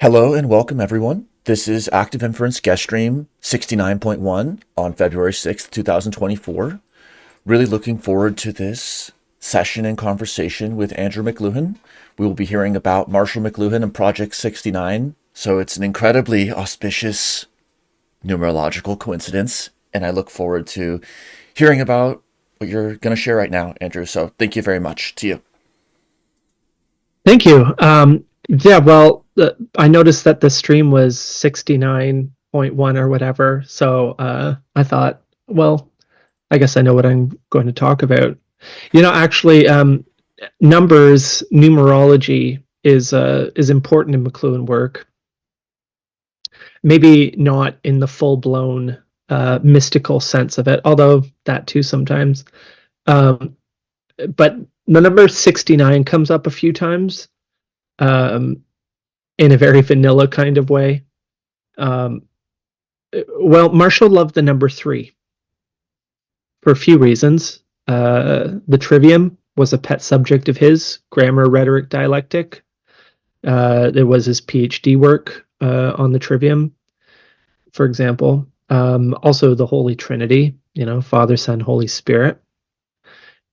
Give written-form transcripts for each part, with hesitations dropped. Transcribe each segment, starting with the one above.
Hello and welcome everyone. This is Active Inference GuestStream 69.1 on February 6th, 2024. Really looking forward to this session and conversation with Andrew McLuhan. We will be hearing about Marshall McLuhan and Project 69, so it's an incredibly auspicious numerological coincidence, and I look forward to hearing about what you're going to share right now, Andrew. So thank you very much to you. Thank you. I noticed that the stream was 69.1 or whatever. So I thought, well, I guess I know what I'm going to talk about. Numbers, numerology is important in McLuhan work. Maybe not in the full-blown mystical sense of it, although that too sometimes. Um, but the number 69 comes up a few times. In a very vanilla kind of way. Um, Marshall loved the number 3 for a few reasons. The trivium was a pet subject of his, grammar, rhetoric, dialectic. There was his PhD work on the trivium, for example. Also the Holy Trinity, Father, Son, Holy Spirit.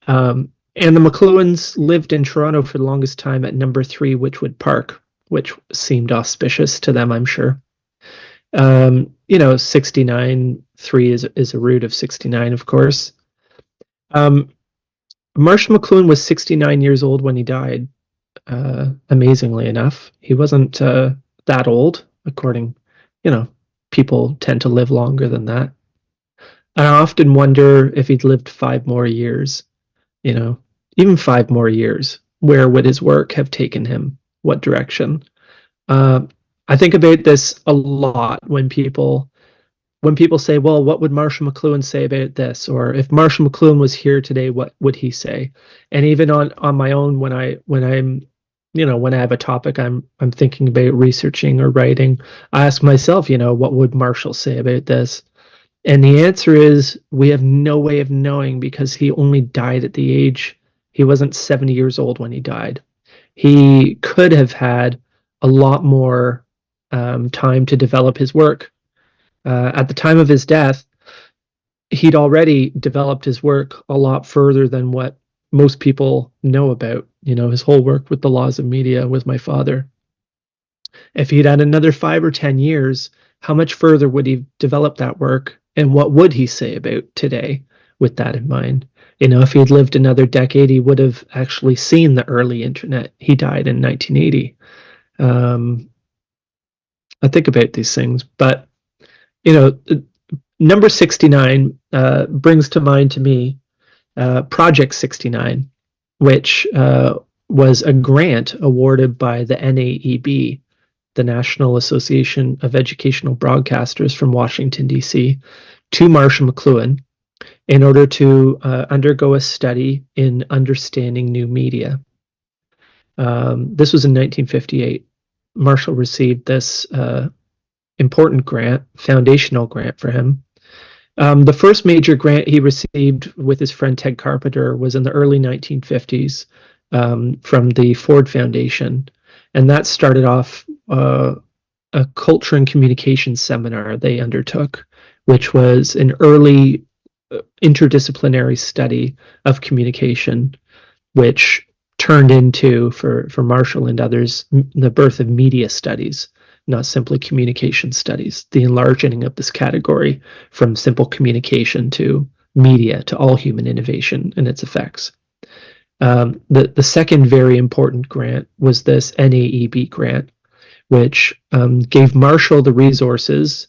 And the McLuhans lived in Toronto for the longest time at number 3 Witchwood Park, which seemed auspicious to them, I'm sure. 69, 3 is a root of 69, of course. Marshall McLuhan was 69 years old when he died, amazingly enough. He wasn't that old, according, people tend to live longer than that. I often wonder if he'd lived 5 more years, even 5 more years, where would his work have taken him? What direction? I think about this a lot when people say, well, what would Marshall McLuhan say about this? Or if Marshall McLuhan was here today, what would he say? And even on my own, when I have a topic I'm thinking about researching or writing, I ask myself, what would Marshall say about this? And the answer is we have no way of knowing, because he only died at the age, he wasn't 70 years old when he died. He could have had a lot more time to develop his work. At the time of his death, he'd already developed his work a lot further than what most people know about. His whole work with the laws of media with my father. If he'd had another 5 or 10 years, how much further would he develop that work? And what would he say about today with that in mind? If he had lived another decade, he would have actually seen the early internet. He died in 1980. I think about these things, but number 69 brings to mind to me Project 69, which was a grant awarded by the NAEB, the National Association of Educational Broadcasters from Washington, D.C., to Marshall McLuhan in order to undergo a study in understanding new media. This was in 1958. Marshall received this important grant, foundational grant for him. The first major grant he received with his friend Ted Carpenter was in the early 1950s from the Ford Foundation. And that started off a culture and communication seminar they undertook, which was an early interdisciplinary study of communication, which turned into, for Marshall and others, the birth of media studies, not simply communication studies, the enlarging of this category from simple communication to media, to all human innovation and its effects. The second very important grant was this NAEB grant, which gave Marshall the resources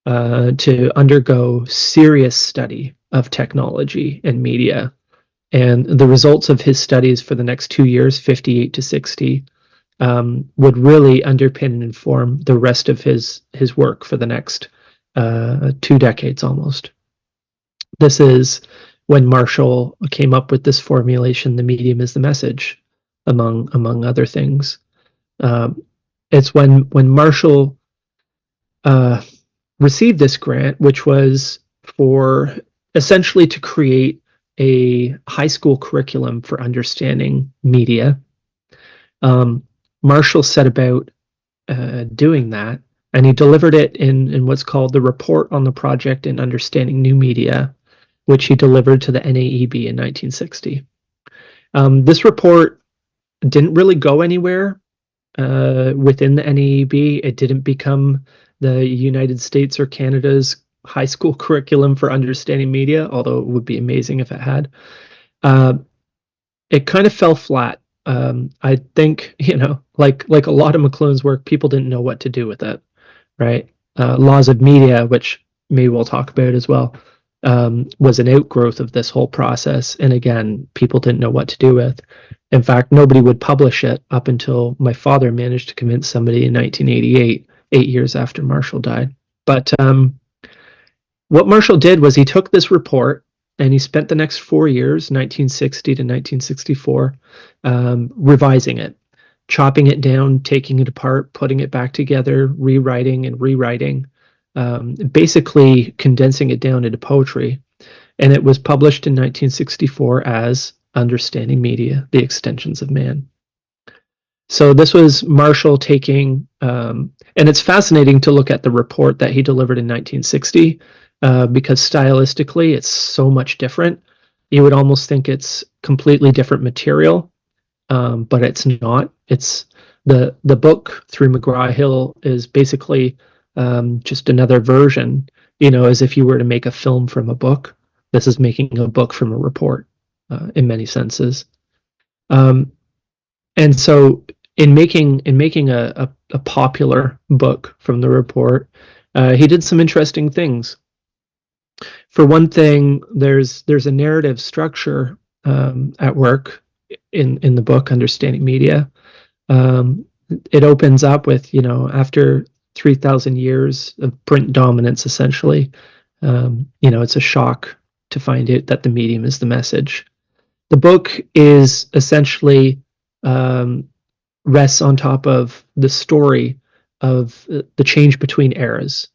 to undergo serious study of technology and media. And the results of his studies for the next 2 years, 58 to 60, would really underpin and inform the rest of his work for the next 2 decades almost. This is when Marshall came up with this formulation, the medium is the message, among other things. It's when Marshall received this grant, which was for essentially to create a high school curriculum for understanding media. Marshall set about doing that, and he delivered it in what's called the Report on the Project in Understanding New Media, which he delivered to the NAEB in 1960. This report didn't really go anywhere within the NAEB. It didn't become the United States or Canada's high school curriculum for understanding media, although it would be amazing if it had. It kind of fell flat. I think, like a lot of McLuhan's work, people didn't know what to do with it, right? Laws of Media, which maybe we'll talk about as well, was an outgrowth of this whole process. And again, people didn't know what to do with. In fact, nobody would publish it up until my father managed to convince somebody in 1988, 8 years after Marshall died. But what Marshall did was he took this report and he spent the next 4 years, 1960 to 1964, revising it, chopping it down, taking it apart, putting it back together, rewriting and rewriting, basically condensing it down into poetry. And it was published in 1964 as Understanding Media, The Extensions of Man. So this was Marshall taking, and it's fascinating to look at the report that he delivered in 1960, because stylistically it's so much different. You would almost think it's completely different material, but it's not. It's the book through McGraw-Hill is basically just another version, as if you were to make a film from a book. This is making a book from a report in many senses. And so in making a popular book from the report, he did some interesting things. For one thing, there's a narrative structure at work in the book Understanding Media. It opens up with, after 3,000 years of print dominance, essentially, it's a shock to find out that the medium is the message. The book is essentially rests on top of the story of the change between eras,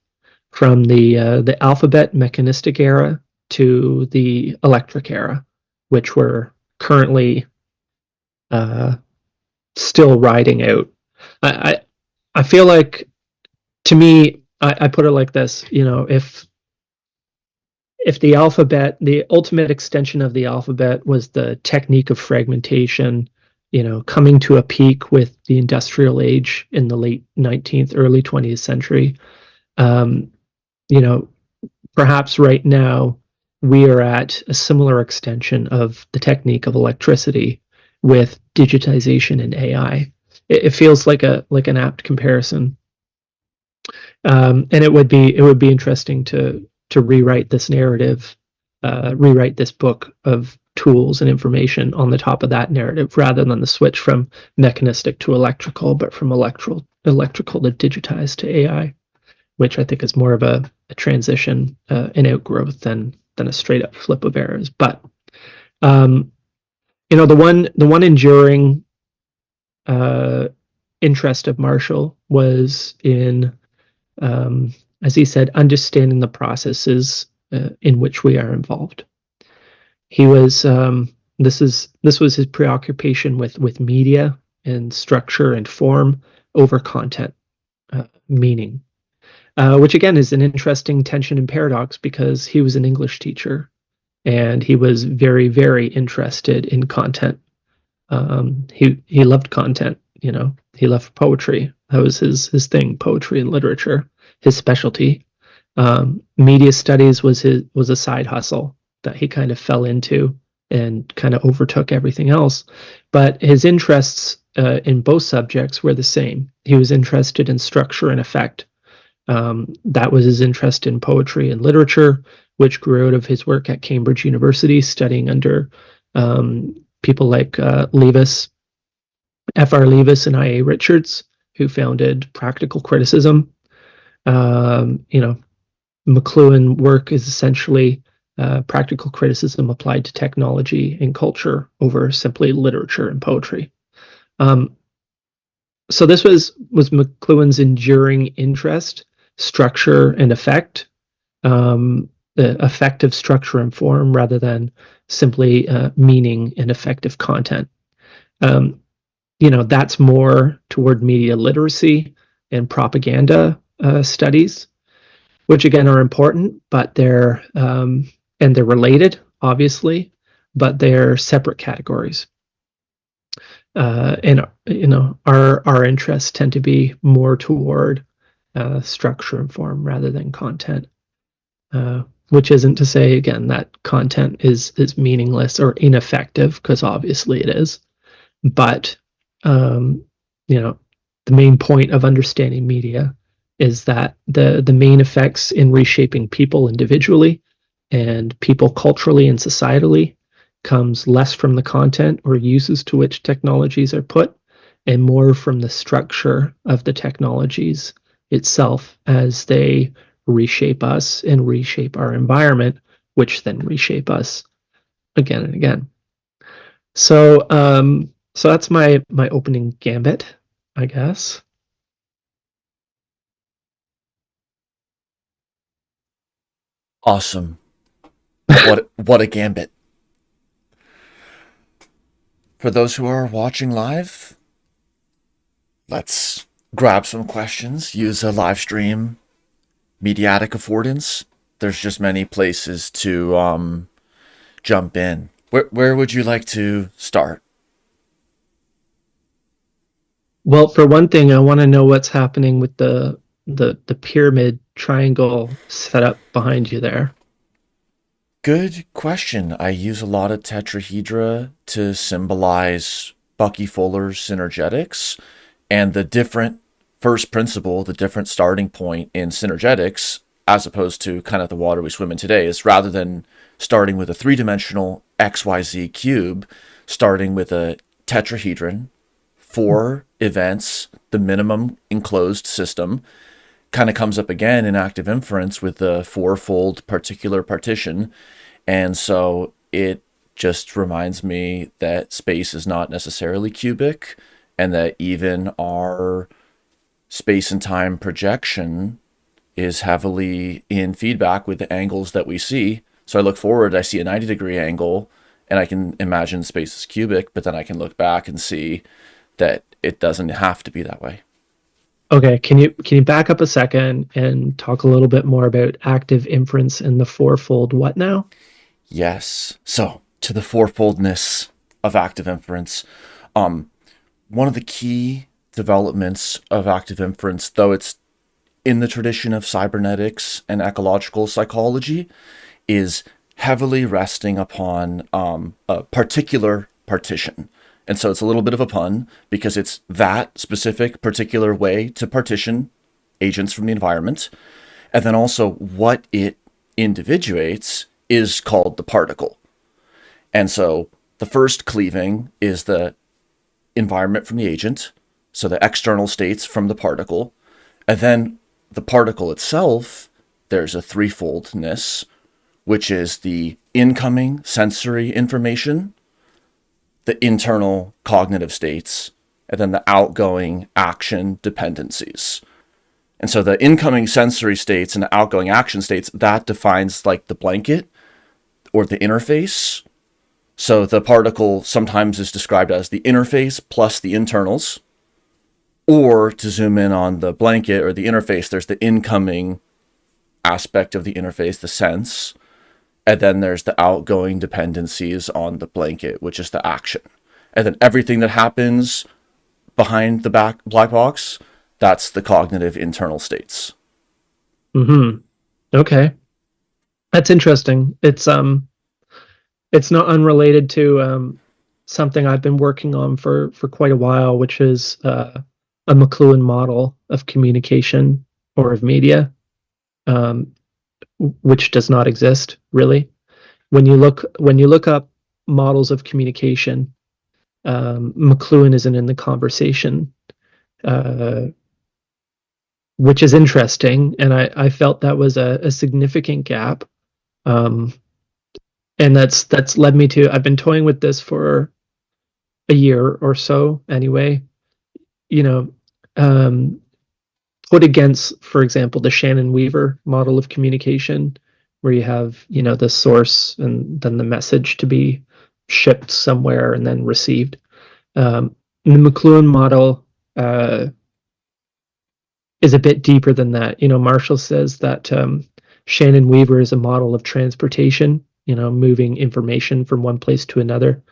from the alphabet mechanistic era to the electric era, which we're currently still riding out. I feel like, to me, I put it like this: if the alphabet, the ultimate extension of the alphabet, was the technique of fragmentation, coming to a peak with the industrial age in the late 19th, early 20th century, perhaps right now we are at a similar extension of the technique of electricity with digitization and AI. It feels like an apt comparison, and it would be interesting to rewrite this narrative, rewrite this book of tools and information on the top of that narrative, rather than the switch from mechanistic to electrical, but from electrical to digitized to AI, which I think is more of a transition, an outgrowth than a straight up flip of eras. But the one enduring interest of Marshall was in, as he said, understanding the processes in which we are involved. He was this was his preoccupation with media and structure and form over content, meaning, which again is an interesting tension and paradox, because he was an English teacher and he was very, very interested in content. He loved content. He loved poetry. That was his thing, poetry and literature, his specialty. Media studies was a side hustle that he kind of fell into and kind of overtook everything else. But his interests in both subjects were the same. He was interested in structure and effect. That was his interest in poetry and literature, which grew out of his work at Cambridge University, studying under people like Leavis, F.R. Leavis and I.A. Richards, who founded practical criticism. McLuhan work is essentially practical criticism applied to technology and culture over simply literature and poetry. So this was McLuhan's enduring interest: structure and effect, the effective structure and form, rather than simply meaning and effective content. That's more toward media literacy and propaganda studies, which again are important, but and they're related, obviously, but they're separate categories. And our interests tend to be more toward structure and form rather than content. Which isn't to say again that content is meaningless or ineffective, because obviously it is. But the main point of understanding media is that the main effects in reshaping people individually and people culturally and societally comes less from the content or uses to which technologies are put, and more from the structure of the technologies itself as they reshape us and reshape our environment, which then reshape us again and again. So that's my opening gambit, I guess. Awesome. What a gambit. For those who are watching live, let's grab some questions, use a live stream mediatic affordance. There's just many places to jump in. Where would you like to start? Well, for one thing, I want to know what's happening with the pyramid triangle setup behind you there. Good question. I use a lot of tetrahedra to symbolize Bucky Fuller's synergetics, and the different first principle, the different starting point in synergetics, as opposed to kind of the water we swim in today, is rather than starting with a three-dimensional XYZ cube, starting with a tetrahedron, four events, the minimum enclosed system, kind of comes up again in active inference with the fourfold particular partition. And so it just reminds me that space is not necessarily cubic, and that even our space and time projection is heavily in feedback with the angles that we see. So I look forward, I see a 90-degree angle, and I can imagine space is cubic, but then I can look back and see that it doesn't have to be that way. Okay, can you back up a second and talk a little bit more about active inference and the fourfold what now? Yes. So to the fourfoldness of active inference, one of the key developments of active inference, though it's in the tradition of cybernetics and ecological psychology, is heavily resting upon a particular partition. And so it's a little bit of a pun because it's that specific particular way to partition agents from the environment. And then also what it individuates is called the particle. And so the first cleaving is the environment from the agent, so the external states from the particle. And then the particle itself, there's a threefoldness, which is the incoming sensory information, the internal cognitive states, and then the outgoing action dependencies. And so the incoming sensory states and the outgoing action states, that defines like the blanket or the interface. So the particle sometimes is described as the interface plus the internals. Or to zoom in on the blanket or the interface, there's the incoming aspect of the interface, the sense. And then there's the outgoing dependencies on the blanket, which is the action. And then everything that happens behind the black box, that's the cognitive internal states. Mm-hmm. Okay. That's interesting. It's not unrelated to something I've been working on for quite a while, which is a McLuhan model of communication or of media, um, which does not exist really. When you look up models of communication, McLuhan isn't in the conversation, uh, which is interesting, and I felt that was a significant gap. Um, and that's led me to I've been toying with this for a year or so anyway. You know, um, put against, for example, the Shannon Weaver model of communication, where you have, the source and then the message to be shipped somewhere and then received. The McLuhan model is a bit deeper than that. Marshall says that Shannon Weaver is a model of transportation, moving information from one place to another.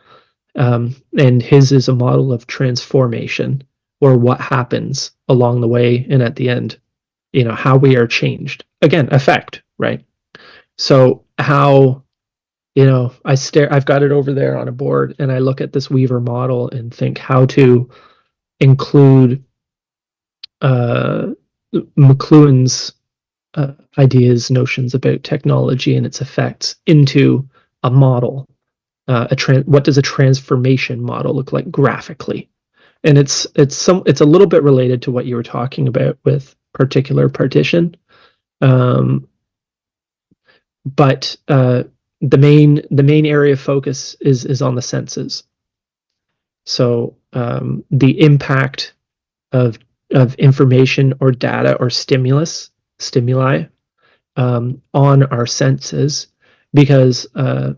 And his is a model of transformation, or what happens along the way and at the end, how we are changed. Again, effect, right? So how, I've got it over there on a board, and I look at this Weaver model and think how to include McLuhan's ideas, notions about technology and its effects into a model. What does a transformation model look like graphically? And it's a little bit related to what you were talking about with particular partition, but the main area of focus is on the senses. So the impact of information or data or stimuli on our senses, because the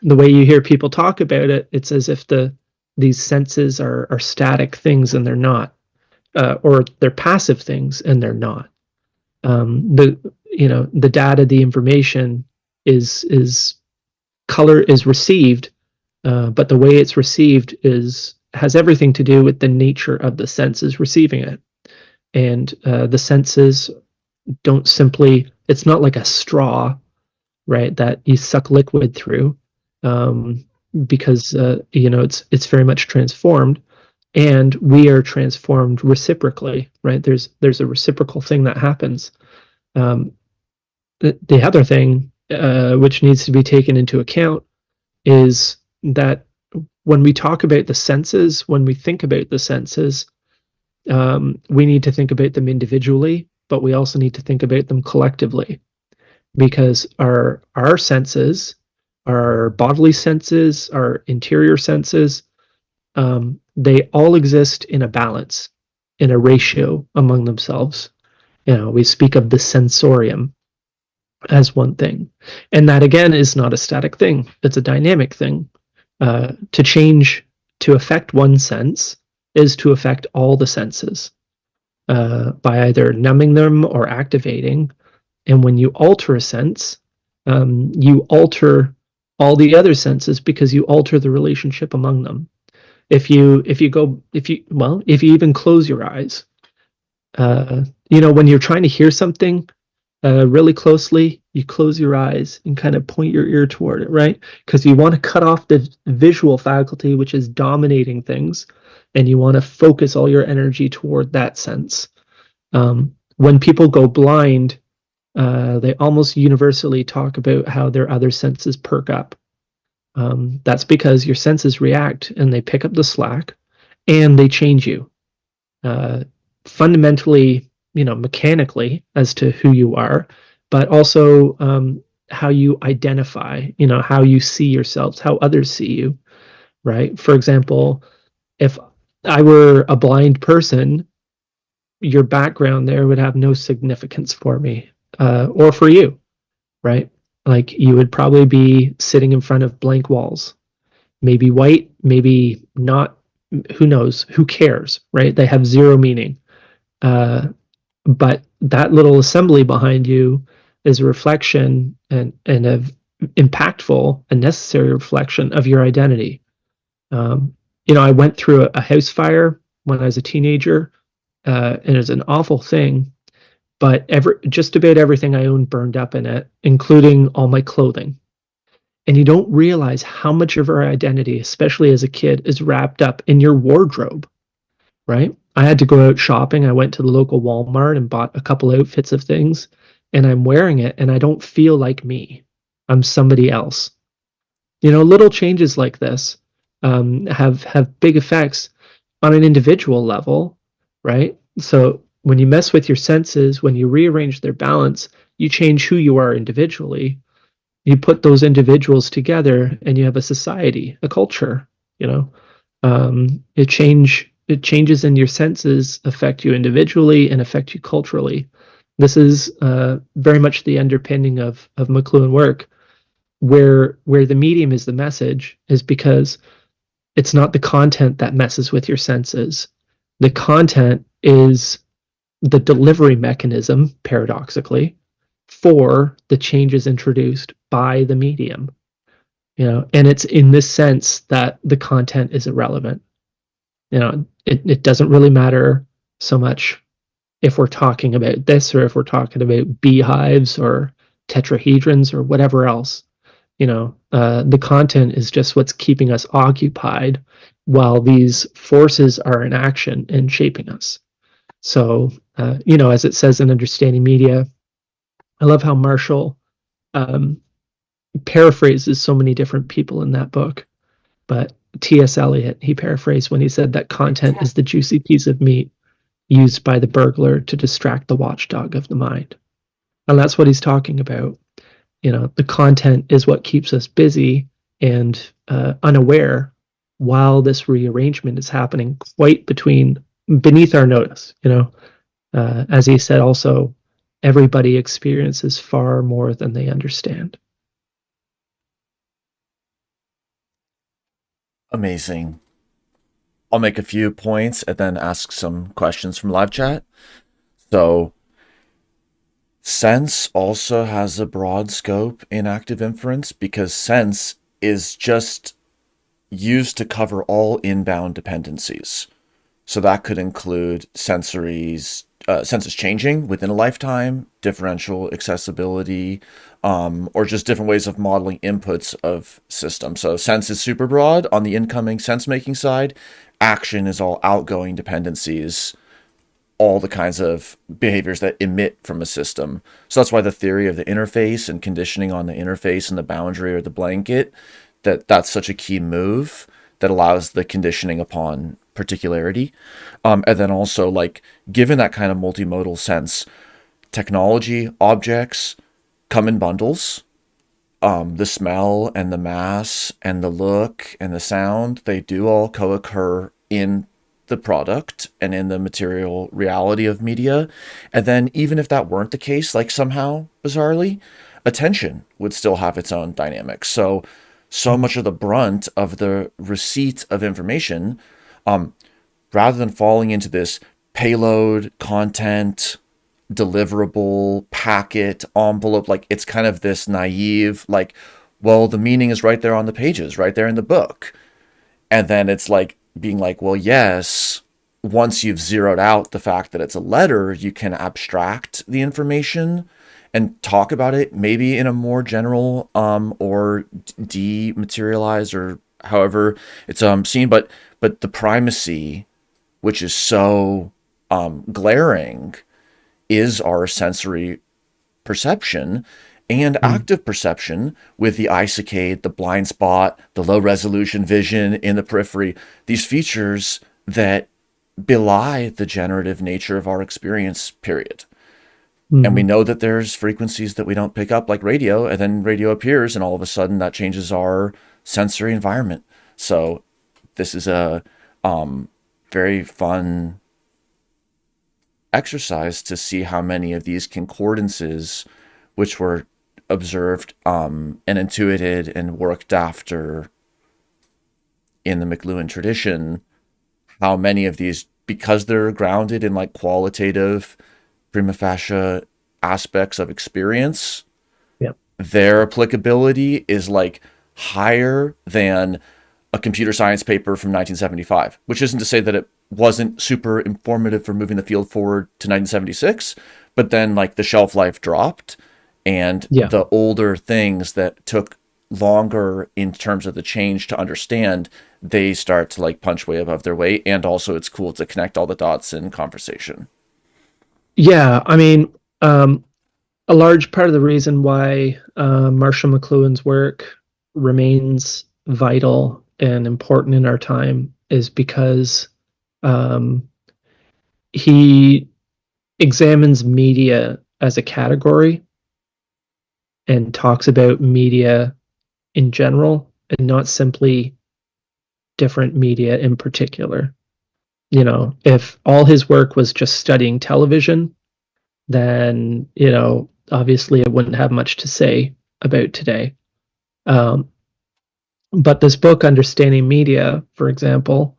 way you hear people talk about it, it's as if these senses are static things, and they're not, or they're passive things, and they're not. The data, the information is color is received, but the way it's received has everything to do with the nature of the senses receiving it. And the senses don't simply, it's not like a straw, right, that you suck liquid through, because it's very much transformed, and we are transformed reciprocally, right? There's a reciprocal thing that happens. The other thing, which needs to be taken into account, is that when we talk about the senses, when we think about the senses, we need to think about them individually, but we also need to think about them collectively, because our senses, our bodily senses, our interior senses, they all exist in a balance, in a ratio among themselves. We speak of the sensorium as one thing, and that again is not a static thing, it's a dynamic thing. To change, to affect one sense, is to affect all the senses, by either numbing them or activating. And when you alter a sense, you alter all the other senses, because you alter the relationship among them. If you even close your eyes, when you're trying to hear something really closely, you close your eyes and kind of point your ear toward it, right? Because you want to cut off the visual faculty, which is dominating things, and you want to focus all your energy toward that sense. When people go blind, they almost universally talk about how their other senses perk up. That's because your senses react, and they pick up the slack, and they change you fundamentally, mechanically, as to who you are, but also how you identify, how you see yourselves, how others see you, right? For example, if I were a blind person, your background there would have no significance for me, or for you, right? Like, you would probably be sitting in front of blank walls, maybe white, maybe not, who knows, who cares, right? They have zero meaning. But that little assembly behind you is a reflection, and a impactful and necessary reflection of your identity. I went through a house fire when I was a teenager, and it was an awful thing, but just about everything I owned burned up in it, including all my clothing. And you don't realize how much of our identity, especially as a kid, is wrapped up in your wardrobe, right? I had to go out shopping. I went to the local Walmart and bought a couple outfits of things, and I'm wearing it, and I don't feel like me. I'm somebody else. Little changes like this have big effects on an individual level, right? So when you mess with your senses, when you rearrange their balance, you change who you are individually. You put those individuals together, and you have a society, a culture. It changes in your senses, affect you individually and affect you culturally. This is very much the underpinning of McLuhan work, where the medium is the message, is because it's not the content that messes with your senses. The content is the delivery mechanism, paradoxically, for the changes introduced by the medium. And it's in this sense that the content is irrelevant. It doesn't really matter so much if we're talking about this or if we're talking about beehives or tetrahedrons or whatever else. The content is just what's keeping us occupied while these forces are in action and shaping us. So, as it says in Understanding Media, I love how Marshall um, paraphrases so many different people in that book. But T.S. Eliot, he paraphrased when he said that content is the juicy piece of meat used by the burglar to distract the watchdog of the mind. And that's what he's talking about. The content is what keeps us busy and unaware while this rearrangement is happening quite beneath our notice. As he said also, everybody experiences far more than they understand. Amazing. I'll make a few points and then ask some questions from live chat. So, sense also has a broad scope in active inference because sense is just used to cover all inbound dependencies. So that could include senses changing within a lifetime, differential accessibility, or just different ways of modeling inputs of systems. So sense is super broad on the incoming sense making side. Action is all outgoing dependencies, all the kinds of behaviors that emit from a system. So that's why the theory of the interface and conditioning on the interface and the boundary or the blanket, that's such a key move that allows the conditioning upon particularity. And then also, like, given that kind of multimodal sense, technology objects come in bundles. The smell and the mass and the look and the sound, they do all co-occur in the product and in the material reality of media. And then even if that weren't the case, like somehow, bizarrely, attention would still have its own dynamics. So much of the brunt of the receipt of information, rather than falling into this payload, content, deliverable, packet, envelope, like it's kind of this naive, like, well, the meaning is right there on the pages, right there in the book. And then it's like being like, well, yes, once you've zeroed out the fact that it's a letter, you can abstract the information and talk about it maybe in a more general or dematerialized or however it's seen. But the primacy, which is so glaring, is our sensory perception and active perception with the eye saccade, the blind spot, the low resolution vision in the periphery, these features that belie the generative nature of our experience, period. And we know that there's frequencies that we don't pick up, like radio, and then radio appears, and all of a sudden that changes our sensory environment. So this is a very fun exercise to see how many of these concordances, which were observed and intuited and worked after in the McLuhan tradition, how many of these, because they're grounded in like qualitative prima facie aspects of experience, Yep. their applicability is like higher than a computer science paper from 1975, which isn't to say that it wasn't super informative for moving the field forward to 1976, but then like the shelf life dropped and the older things that took longer in terms of the change to understand, they start to like punch way above their weight. And also it's cool to connect all the dots in conversation. Yeah, I mean, a large part of the reason why Marshall McLuhan's work remains vital and important in our time is because he examines media as a category and talks about media in general and not simply different media in particular. If all his work was just studying television, then, obviously it wouldn't have much to say about today. But this book, Understanding Media, for example,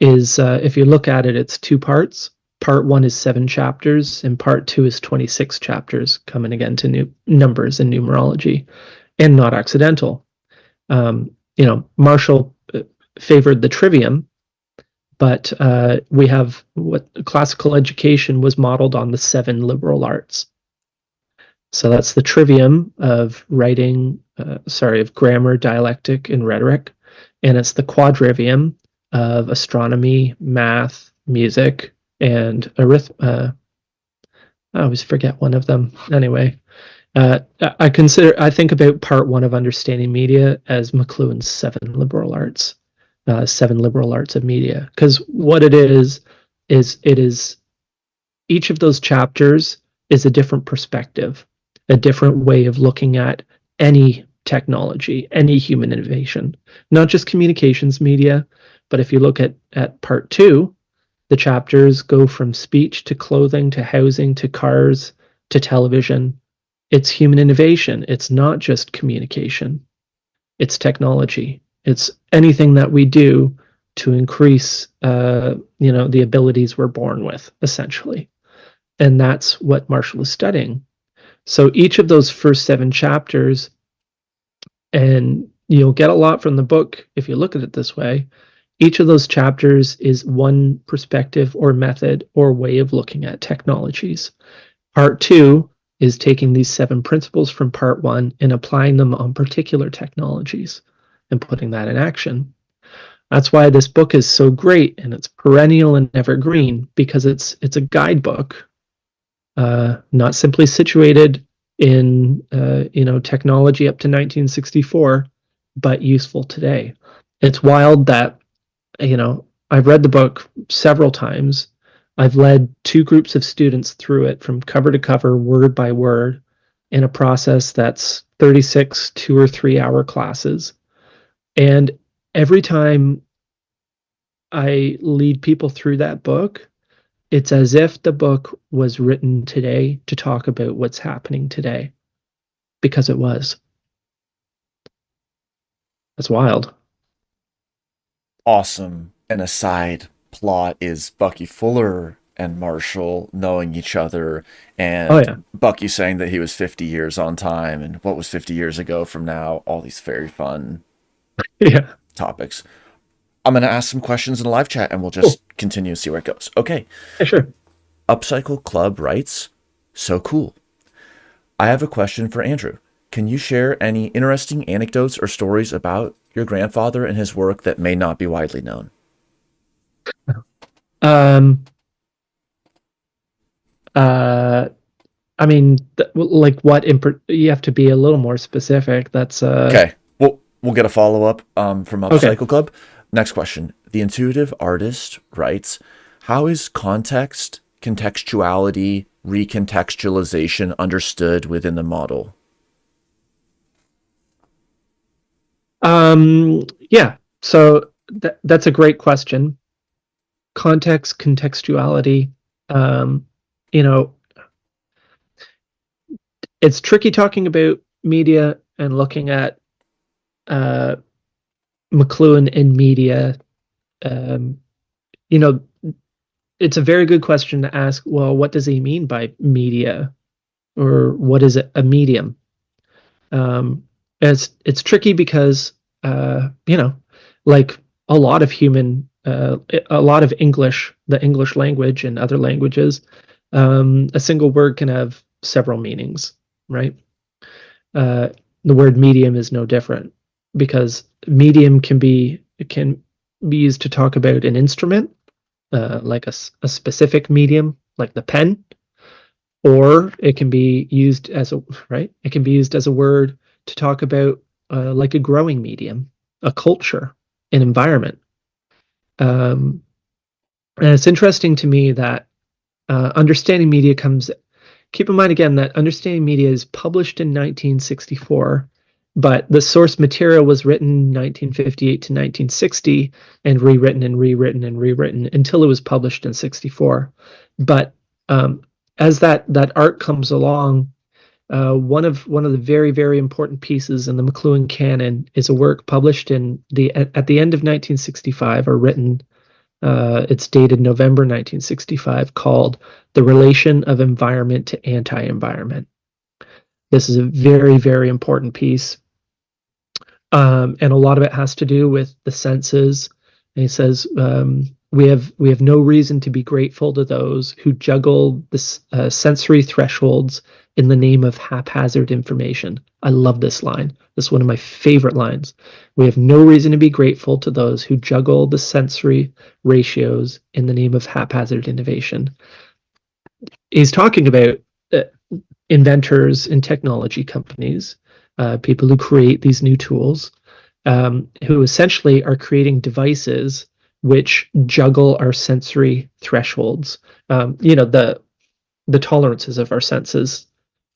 is, if you look at it, it's two parts. part 1 is 7 chapters, and part 2 is 26 chapters, coming again to new numbers and numerology, and not accidental. Marshall favored the trivium, but we have what classical education was modeled on the 7 liberal arts. So that's the trivium of writing, of grammar, dialectic, and rhetoric. And it's the quadrivium of astronomy, math, music, and I always forget one of them. Anyway, I think about part 1 of understanding media as McLuhan's 7 liberal arts, 7 liberal arts of media. Because what it is each of those chapters is a different perspective, a different way of looking at any technology, any human innovation, not just communications media, but if you look at part 2, the chapters go from speech to clothing to housing to cars to television. It's human innovation. It's not just communication. It's technology. It's anything that we do to increase, the abilities we're born with, essentially. And that's what Marshall is studying. So each of those first 7 chapters, and you'll get a lot from the book if you look at it this way, each of those chapters is one perspective or method or way of looking at technologies. Part 2 is taking these 7 principles from part 1 and applying them on particular technologies and putting that in action. That's why this book is so great, and it's perennial and evergreen, because it's a guidebook, not simply situated in technology up to 1964, but useful today. It's wild that I've read the book several times. I've led 2 groups of students through it from cover to cover, word by word, in a process that's 36 2 or 3 hour classes. And every time I lead people through that book, it's as if the book was written today to talk about what's happening today, because it was. That's wild. Awesome. An aside plot is Bucky Fuller and Marshall knowing each other, Oh and yeah. Bucky saying that he was 50 years on time and what was 50 years ago from now. All these very fun Yeah. topics. I'm going to ask some questions in the live chat and we'll Cool. just continue to see where it goes. Okay. Yeah, sure. Upcycle Club writes, so cool. I have a question for Andrew. Can you share any interesting anecdotes or stories about your grandfather and his work that may not be widely known? Um, uh, I mean, like what you have to be a little more specific. That's Okay. We'll get a follow up from okay. Upcycle Club. Next question. The intuitive artist writes, how is context, contextuality, recontextualization understood within the model? Yeah. So that's a great question. Context, contextuality. Um, you know, it's tricky talking about media and looking at uh, McLuhan in media. Um, you know, it's a very good question to ask. Well, what does he mean by media, or what is it, a medium? It's tricky because like a lot of a lot of English, the English language and other languages, a single word can have several meanings, right? Uh, the word medium is no different, because medium can be used to talk about an instrument, like a specific medium, like the pen, or it can be used as a right. It can be used as a word to talk about like a growing medium, a culture, an environment. And it's interesting to me that understanding media comes. Keep in mind again that understanding media is published in 1964, but the source material was written 1958 to 1960 and rewritten and rewritten and rewritten until it was published in 64. But as that art comes along, one of the very, very important pieces in the McLuhan canon is a work published at the end of 1965, or written It's dated November 1965, called The Relation of Environment to Anti-Environment. This is a very, very important piece. And a lot of it has to do with the senses. And he says, we have no reason to be grateful to those who juggle the sensory thresholds in the name of haphazard information. I love this line. This is one of my favorite lines. We have no reason to be grateful to those who juggle the sensory ratios in the name of haphazard innovation. He's talking about uh, inventors in technology companies, people who create these new tools, who essentially are creating devices which juggle our sensory thresholds. The tolerances of our senses,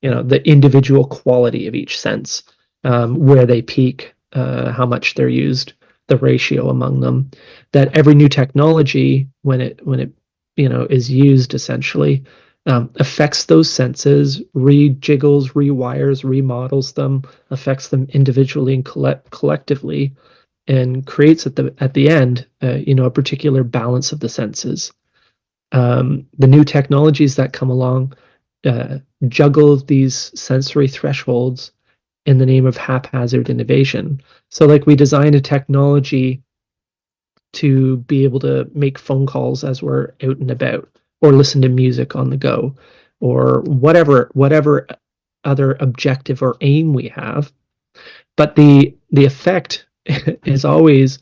the individual quality of each sense, where they peak, how much they're used, the ratio among them. That every new technology, when it is used, essentially affects those senses, rejiggles, rewires, remodels them, affects them individually and collectively, and creates at the end, a particular balance of the senses. The new technologies that come along juggle these sensory thresholds in the name of haphazard innovation. So, like, we design a technology to be able to make phone calls as we're out and about, or listen to music on the go, or whatever other objective or aim we have. But the effect is always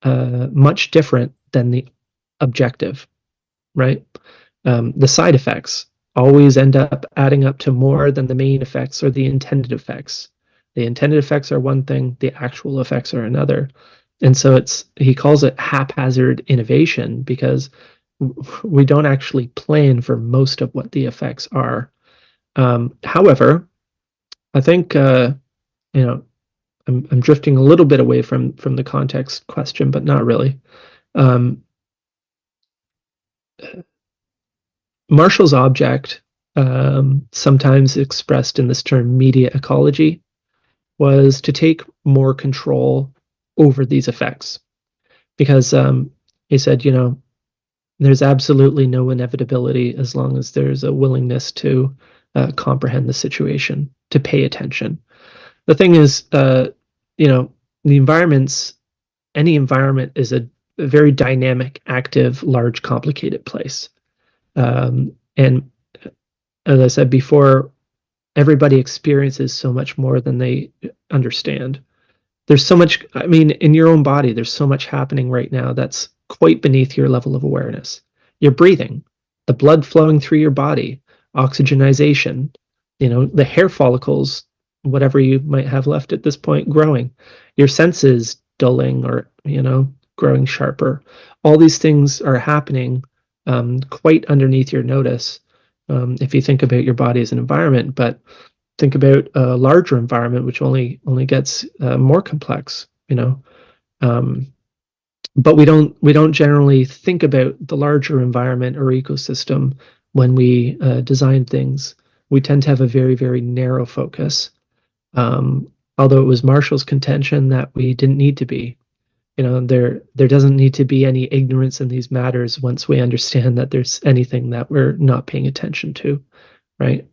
much different than the objective, right? The side effects always end up adding up to more than the main effects or the intended effects. The intended effects are one thing, the actual effects are another. And so he calls it haphazard innovation because we don't actually plan for most of what the effects are. However, I think I'm drifting a little bit away from the context question, but not really. Um, Marshall's object, sometimes expressed in this term media ecology, was to take more control over these effects. Because he said, there's absolutely no inevitability as long as there's a willingness to comprehend the situation, to pay attention. The thing is, the any environment is a very dynamic, active, large, complicated place. And as I said before, everybody experiences so much more than they understand. There's so much, in your own body, there's so much happening right now that's quite beneath your level of awareness. You're breathing, the blood flowing through your body, oxygenization, the hair follicles, whatever you might have left at this point, growing, your senses dulling or, growing sharper. All these things are happening quite underneath your notice, if you think about your body as an environment. But think about a larger environment, which only gets more complex. But we don't generally think about the larger environment or ecosystem when we design things. We tend to have a very, very narrow focus. Although it was Marshall's contention that we didn't need to be. There doesn't need to be any ignorance in these matters once we understand that there's anything that we're not paying attention to, right?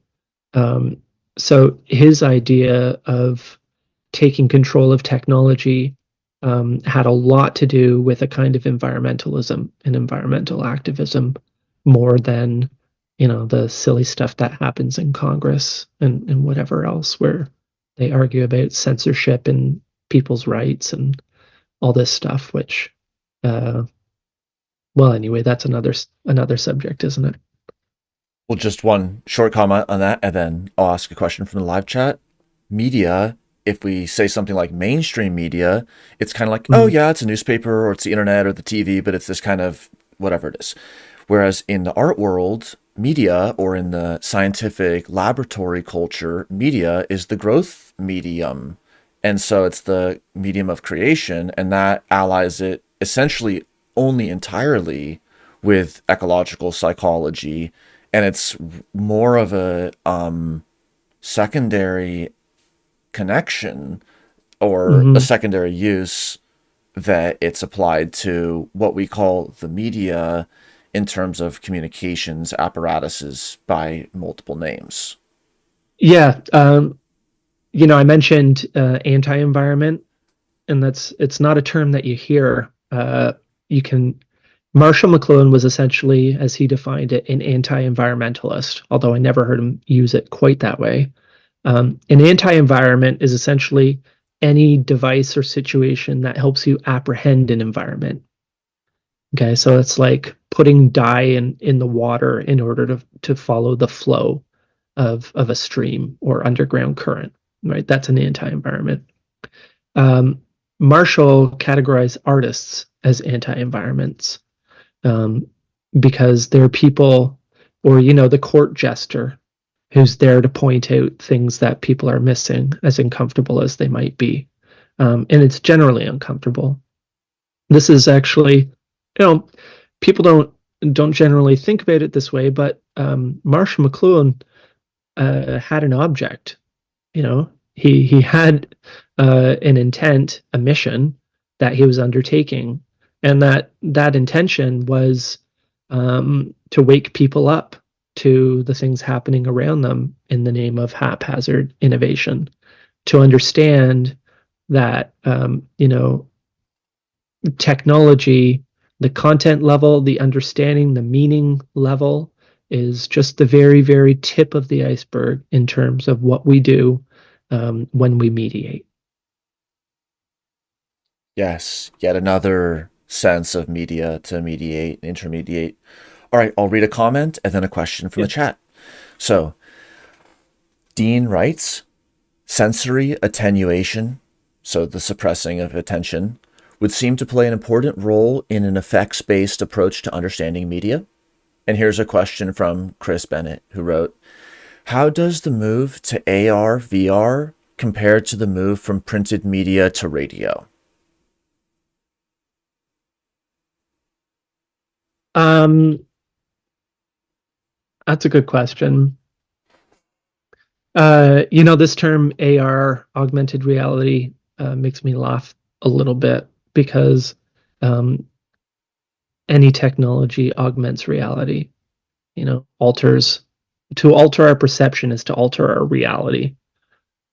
So his idea of taking control of technology had a lot to do with a kind of environmentalism and environmental activism, more than the silly stuff that happens in Congress and whatever else, where they argue about censorship and people's rights and all this stuff, which well, anyway, that's another subject, isn't it? Well, just one short comment on that, and then I'll ask a question from the live chat. Media, if we say something like mainstream media, it's kind of like, oh Mm. yeah, it's a newspaper or it's the internet or the TV, but it's this kind of whatever it is. Whereas in the art world, media, or in the scientific laboratory culture, media is the growth medium. And so it's the medium of creation, and that allies it essentially only entirely with ecological psychology. And it's more of a secondary connection or a Hmm. secondary use that it's applied to what we call the media in terms of communications apparatuses by multiple names. Yeah, I mentioned anti-environment, and it's not a term that you hear. You can Marshall McLuhan was essentially, as he defined it, an anti-environmentalist, although I never heard him use it quite that way. An anti-environment is essentially any device or situation that helps you apprehend an environment. Okay, so it's like putting dye in the water in order to follow the flow of a stream or underground current, right? That's an anti-environment. Um, Marshall categorized artists as anti-environments, um, because they're people, or the court jester who's there to point out things that people are missing, as uncomfortable as they might be. And it's generally uncomfortable. This is actually, you know, people don't generally think about it this way, but Marshall McLuhan had an object. He had an intent, a mission that he was undertaking, and that intention was to wake people up to the things happening around them in the name of haphazard innovation, to understand that technology, the content level, the understanding, the meaning level is just the very, very tip of the iceberg in terms of what we do when we mediate. Yes, yet another sense of media to mediate, intermediate. All right, I'll read a comment and then a question from Yeah. the chat. So, Dean writes, sensory attenuation, so the suppressing of attention, would seem to play an important role in an effects-based approach to understanding media. And here's a question from Chris Bennett, who wrote, how does the move to AR, VR compare to the move from printed media to radio? That's a good question. This term AR, augmented reality, makes me laugh a little bit because um, any technology augments reality. Alters. To alter our perception is to alter our reality.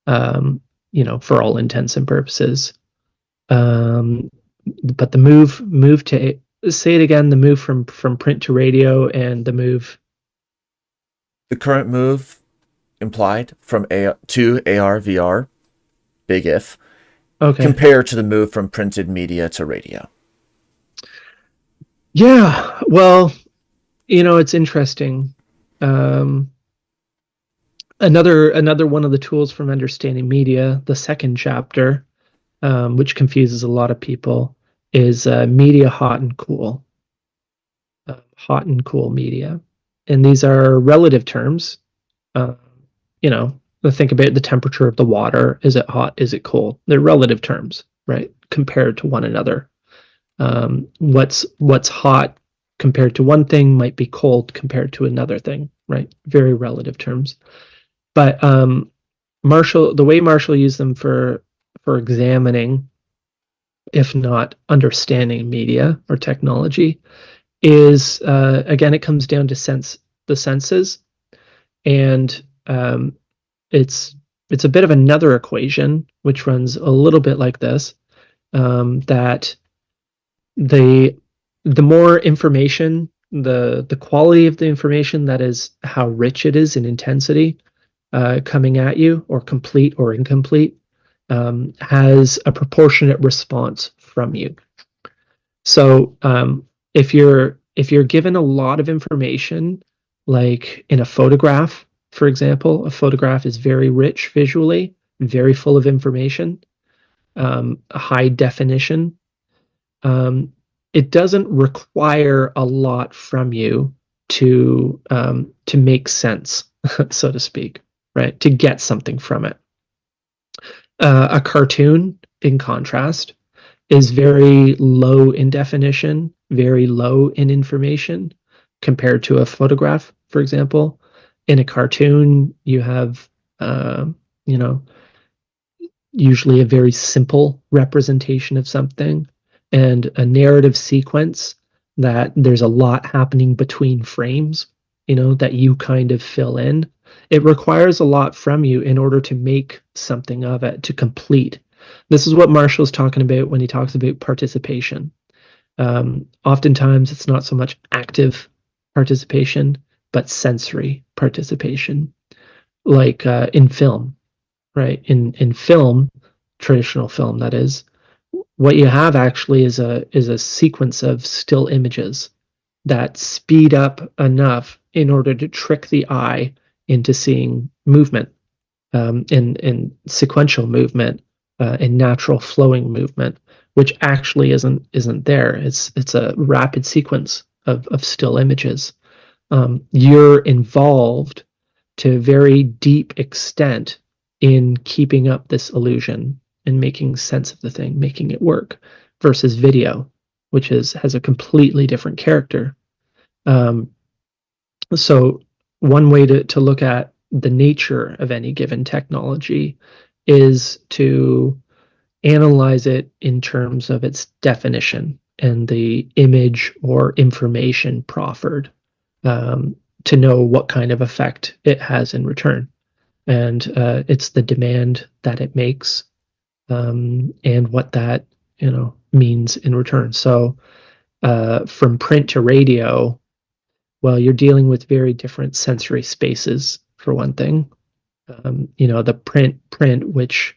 For all intents and purposes. But the move to say it again, the move from print to radio, and the move. The current move implied from to AR, VR, big if, Okay. compared to the move from printed media to radio. Yeah, well, it's interesting. Another one of the tools from understanding media, the second chapter, which confuses a lot of people, is media hot and cool. Hot and cool media, and these are relative terms. Uh, think about the temperature of the water. Is it hot? Is it cold? They're relative terms, right? Compared to one another. What's hot compared to one thing might be cold compared to another thing, right? Very relative terms. But the way Marshall used them for examining, if not understanding media or technology, is again, it comes down to the senses, and it's a bit of another equation which runs a little bit like this: that the more information, the quality of the information, that is how rich it is in intensity, coming at you, or complete or incomplete, has a proportionate response from you. So if you're given a lot of information, like in a photograph, for example, a photograph is very rich visually, very full of information, high definition. It doesn't require a lot from you to make sense, so to speak, right? To get something from it. A cartoon, in contrast, is very low in definition, very low in information compared to a photograph, for example. In a cartoon, you have, usually a very simple representation of something. and a narrative sequence that there's a lot happening between frames, that you kind of fill in. It requires a lot from you in order to make something of it, to complete. This is what Marshall's talking about when he talks about participation. Oftentimes, it's not so much active participation, but sensory participation, like in film, right? In film, traditional film, that is, what you have actually is a sequence of still images that speed up enough in order to trick the eye into seeing movement, in sequential movement, in natural flowing movement, which actually isn't there. It's a rapid sequence of still images. You're involved to a very deep extent in keeping up this illusion and making sense of the thing, making it work, versus video, which has a completely different character. Um, so one way to look at the nature of any given technology is to analyze it in terms of its definition and the image or information proffered, to know what kind of effect it has in return. And it's the demand that it makes, and what that means in return. So from print to radio, well, you're dealing with very different sensory spaces, for one thing. The print which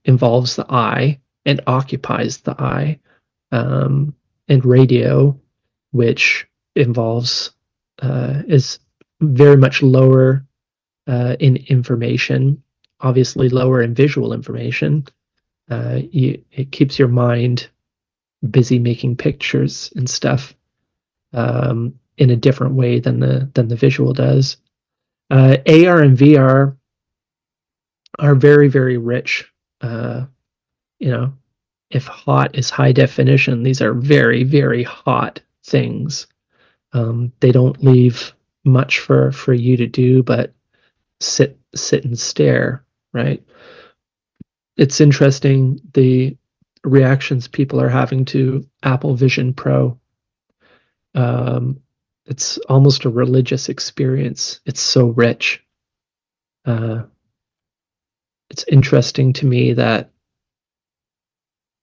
involves the eye and occupies the eye, and radio, which involves is very much lower in information, obviously lower in visual information. It keeps your mind busy making pictures and stuff, in a different way than the visual does. AR and VR are very, very rich. If hot is high definition, these are very, very hot things. They don't leave much for you to do but sit and stare, right? It's interesting the reactions people are having to Apple Vision Pro. It's almost a religious experience. It's so rich. It's interesting to me that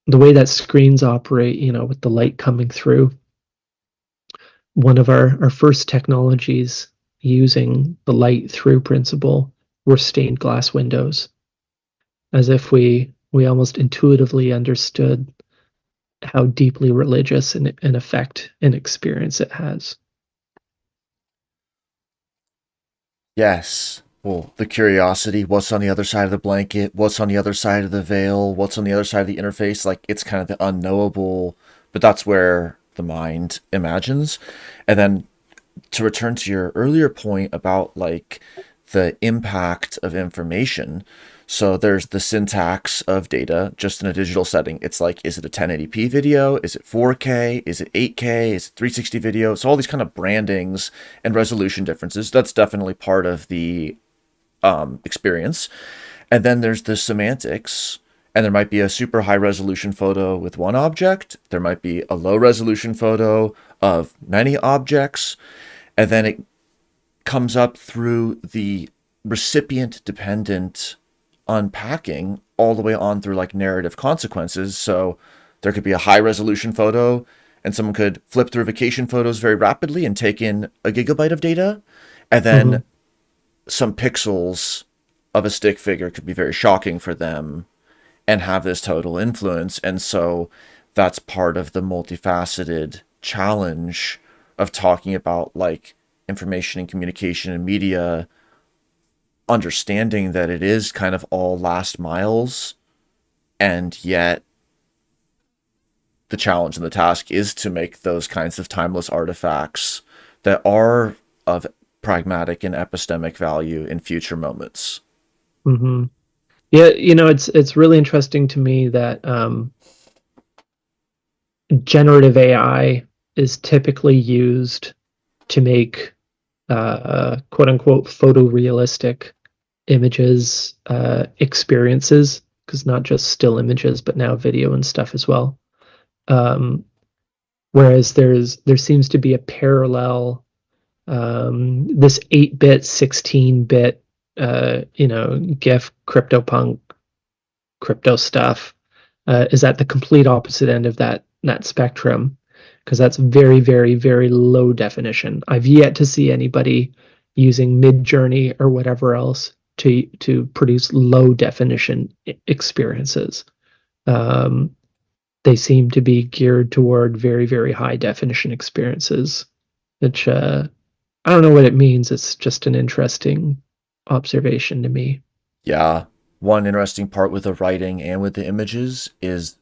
the way that screens operate, with the light coming through. One of our first technologies using the light through principle were stained glass windows, as if we almost intuitively understood how deeply religious an effect and experience it has. Yes. Well, the curiosity, what's on the other side of the blanket, what's on the other side of the veil, what's on the other side of the interface, like it's kind of the unknowable, but that's where the mind imagines. And then to return to your earlier point about like the impact of information. So there's the syntax of data just in a digital setting. It's like, is it a 1080p video? Is it 4K? Is it 8K? Is it 360 video? So all these kind of brandings and resolution differences, that's definitely part of the experience. And then there's the semantics, and there might be a super high resolution photo with one object. There might be a low resolution photo of many objects. And then it comes up through the recipient dependent unpacking all the way on through like narrative consequences. So there could be a high resolution photo and someone could flip through vacation photos very rapidly and take in a gigabyte of data. And then some pixels of a stick figure could be very shocking for them and have this total influence. And so that's part of the multifaceted challenge of talking about like information and communication and media, understanding that it is kind of all last miles, and yet the challenge and the task is to make those kinds of timeless artifacts that are of pragmatic and epistemic value in future moments. Mm-hmm. Yeah, it's really interesting to me that generative AI is typically used to make quote unquote photorealistic images, experiences, because not just still images, but now video and stuff as well. Um, whereas there seems to be a parallel, this 8-bit, 16-bit, GIF, CryptoPunk, crypto stuff, is at the complete opposite end of that spectrum, because that's very, very, very low definition. I've yet to see anybody using Midjourney or whatever else to produce low definition experiences. Um, they seem to be geared toward very, very high definition experiences, which I don't know what it means. It's just an interesting observation to me. Yeah. One interesting part with the writing and with the images is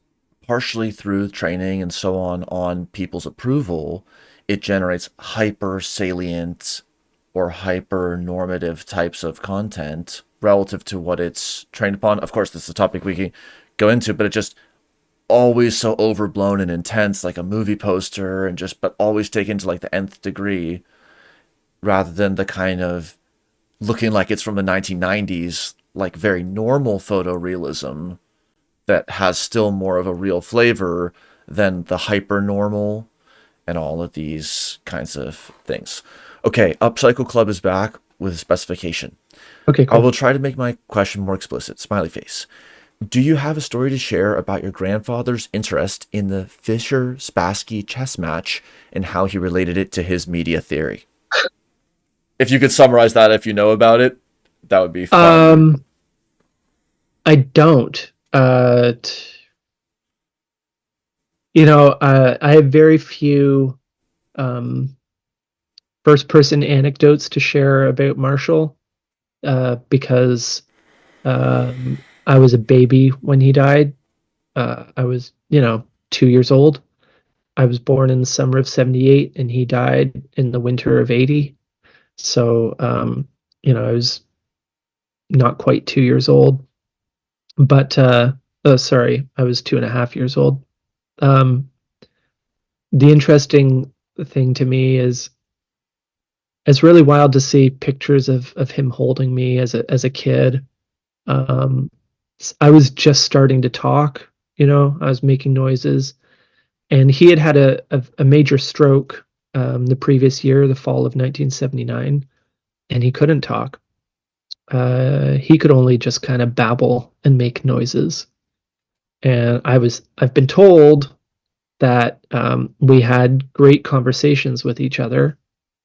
partially through training and so on people's approval, it generates hyper salient or hyper normative types of content relative to what it's trained upon. Of course, this is a topic we can go into, but it just always so overblown and intense, like a movie poster, and just, but always taken to like the nth degree rather than the kind of looking like it's from the 1990s, like very normal photorealism that has still more of a real flavor than the hyper normal and all of these kinds of things. Okay, Upcycle Club is back with a specification. Okay, I cool. will try to make my question more explicit. Smiley face. Do you have a story to share about your grandfather's interest in the Fischer Spassky chess match and how he related it to his media theory? If you could summarize that, if you know about it, that would be fun. Um, I don't. I have very few um, first person anecdotes to share about Marshall, because I was a baby when he died. I was, 2 years old. I was born in the summer of 78 and he died in the winter of 80. So, I was not quite 2 years old, but, oh, sorry, I was 2.5 years old. Um, the interesting thing to me is it's really wild to see pictures of him holding me as a kid. Um, I was just starting to talk, I was making noises, and he had a major stroke the previous year, the fall of 1979, and he couldn't talk. He could only just kind of babble and make noises. And I've been told that we had great conversations with each other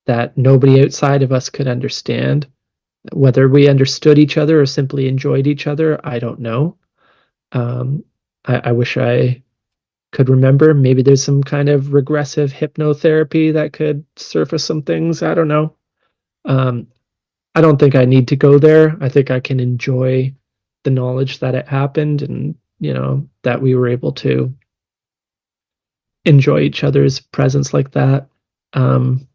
that nobody outside of us could understand. Whether we understood each other or simply enjoyed each other, I don't know. Um, I wish I could remember. Maybe there's some kind of regressive hypnotherapy that could surface some things. I don't know. Um, I don't think I need to go there. I think I can enjoy the knowledge that it happened, and that we were able to enjoy each other's presence like that. Um,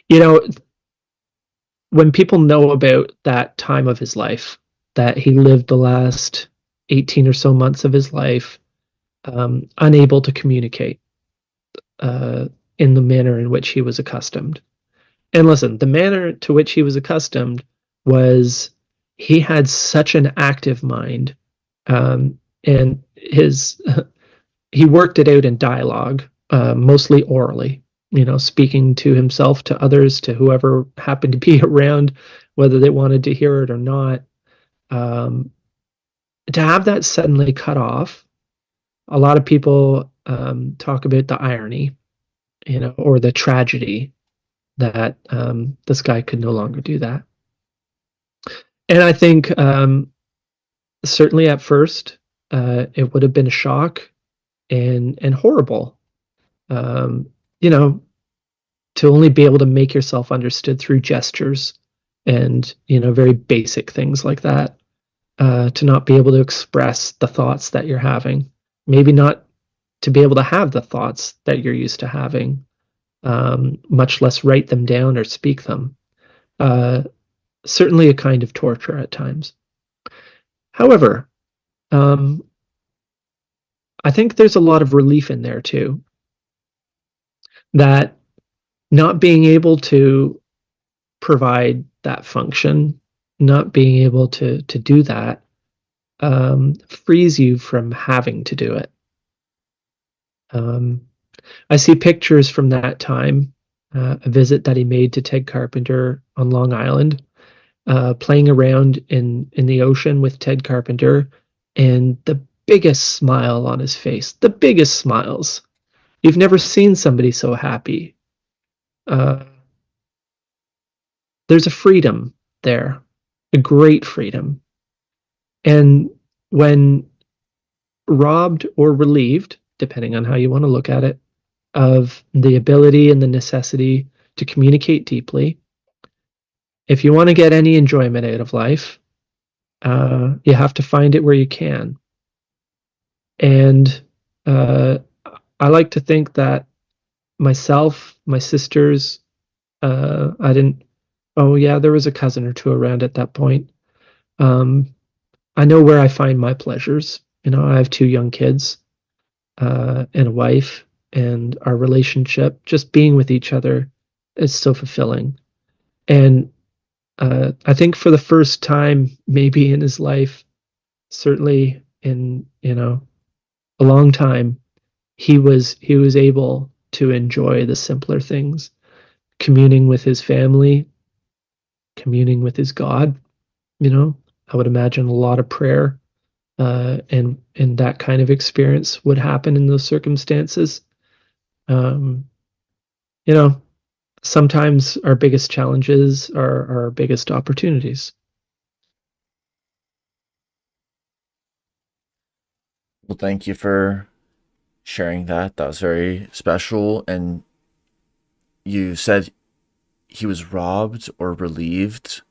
you know, when people know about that time of his life, that he lived the last 18 or so months of his life unable to communicate uh, in the manner in which he was accustomed. And listen, the manner to which he was accustomed was he had such an active mind, and he worked it out in dialogue, mostly orally. Speaking to himself, to others, to whoever happened to be around, whether they wanted to hear it or not. Um, to have that suddenly cut off, a lot of people talk about the irony, or the tragedy that this guy could no longer do that. And I think certainly at first it would have been a shock and horrible, um, you know, to only be able to make yourself understood through gestures and very basic things like that. To not be able to express the thoughts that you're having, maybe not to be able to have the thoughts that you're used to having, much less write them down or speak them. Uh, Certainly a kind of torture at times. However, um, I think there's a lot of relief in there too. That not being able to provide that function, not being able to do that, frees you from having to do it. Um, I see pictures from that time, a visit that he made to Ted Carpenter on Long Island, playing around in the ocean with Ted Carpenter, and the biggest smile on his face, the biggest smiles. You've never seen somebody so happy. Uh, there's a freedom there, a great freedom. And when robbed or relieved, depending on how you want to look at it, of the ability and the necessity to communicate deeply, if you want to get any enjoyment out of life, you have to find it where you can. And uh, I like to think that myself, my sisters, I didn't, oh yeah, there was a cousin or two around at that point. Um, I know where I find my pleasures. I have two young kids, and a wife, and our relationship, just being with each other, is so fulfilling. And I think for the first time, maybe in his life, certainly in a long time, he was able to enjoy the simpler things, communing with his family, communing with his God. I would imagine a lot of prayer, and that kind of experience would happen in those circumstances. Um, you know, Sometimes our biggest challenges are our biggest opportunities. Well, thank you for sharing that. That was very special. And you said he was robbed or relieved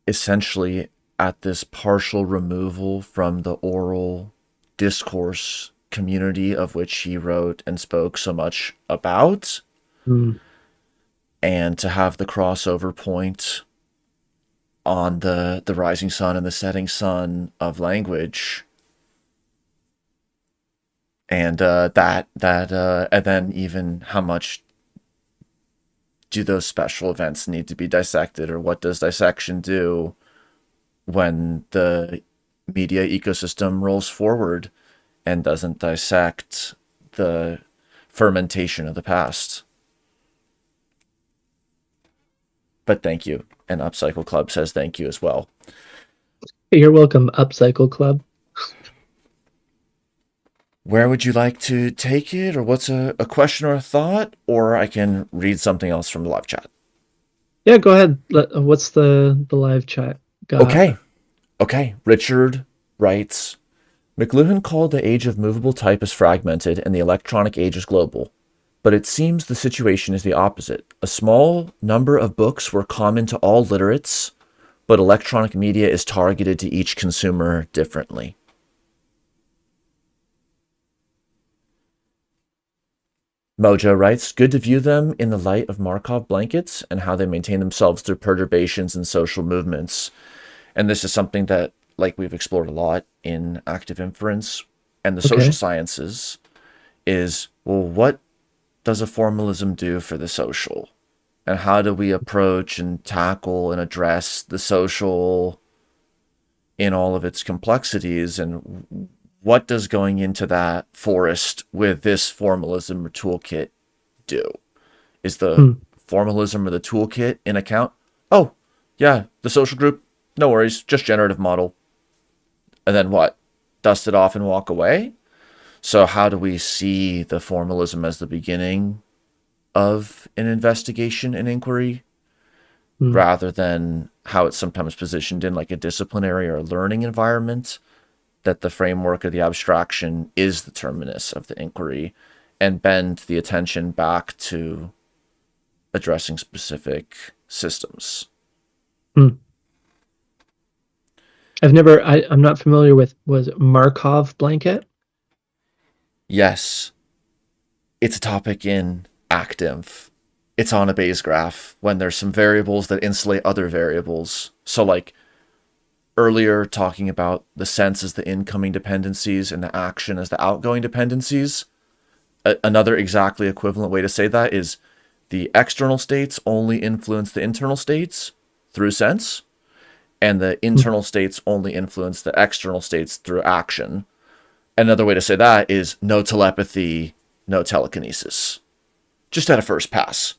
essentially at this partial removal from the oral discourse community of which he wrote and spoke so much about, Mm, and to have the crossover point on the rising sun and the setting sun of language, and and then even how much do those special events need to be dissected, or what does dissection do when the media ecosystem rolls forward and doesn't dissect the fermentation of the past. But thank you. And Upcycle Club says thank you as well. you're welcome, Upcycle Club. Where would you like to take it? Or what's a question or a thought? Or I can read something else from the live chat. Yeah, go ahead. What's the live chat got? Okay. Okay. Richard writes, McLuhan called the age of movable type as fragmented and the electronic age as global. But it seems the situation is the opposite. A small number of books were common to all literates, but electronic media is targeted to each consumer differently. Mojo writes, good to view them in the light of Markov blankets and how they maintain themselves through perturbations and social movements. And this is something that, like, we've explored a lot in active inference and the social Okay. sciences is, well, what does a formalism do for the social? And how do we approach and tackle and address the social in all of its complexities? And what does going into that forest with this formalism or toolkit do? Is the Hmm. formalism or the toolkit in account? Oh, yeah, the social group, no worries, just generative model. And then what? Dust it off and walk away? So how do we see the formalism as the beginning of an investigation and inquiry, Hmm. rather than how it's sometimes positioned in like a disciplinary or learning environment, that the framework of the abstraction is the terminus of the inquiry, and bend the attention back to addressing specific systems. Hmm. I'm not familiar with, was Markov blanket? Yes, it's a topic in ActInf. It's on a Bayes graph when there's some variables that insulate other variables. So like earlier talking about the sense as the incoming dependencies and the action as the outgoing dependencies, another exactly equivalent way to say that is the external states only influence the internal states through sense, and the Hmm. internal states only influence the external states through action. Another way to say that is no telepathy, no telekinesis, just at a first pass.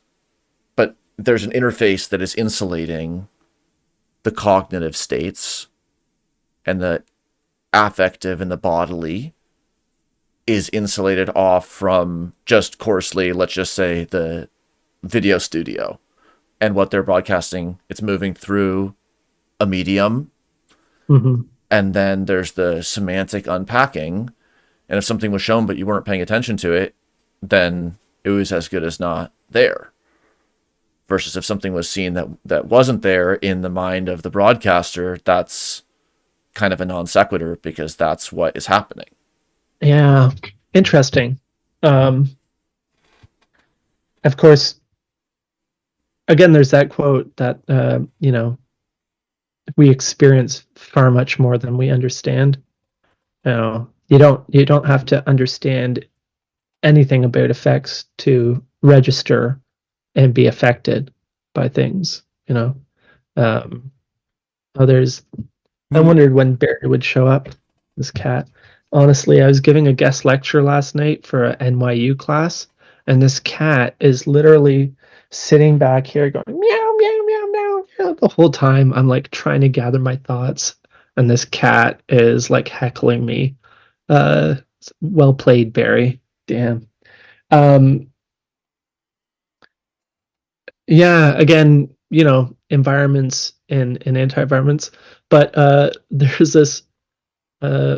But there's an interface that is insulating the cognitive states, and the affective and the bodily is insulated off from just coarsely, let's just say, the video studio and what they're broadcasting. It's moving through a medium. Mm-hmm. And then there's the semantic unpacking. And if something was shown but you weren't paying attention to it, then it was as good as not there. Versus if something was seen that wasn't there in the mind of the broadcaster, that's kind of a non sequitur because that's what is happening. Yeah, interesting. Of course, again, there's that quote that we experience far much more than we understand. You don't have to understand anything about effects to register and be affected by things. Others. I wondered when Barry would show up. This cat. Honestly, I was giving a guest lecture last night for a NYU class, and this cat is literally sitting back here going meow meow meow meow meow the whole time. I'm like trying to gather my thoughts, and this cat is like heckling me. Well played, Barry. Damn. Yeah, again, environments and anti-environments, but there's this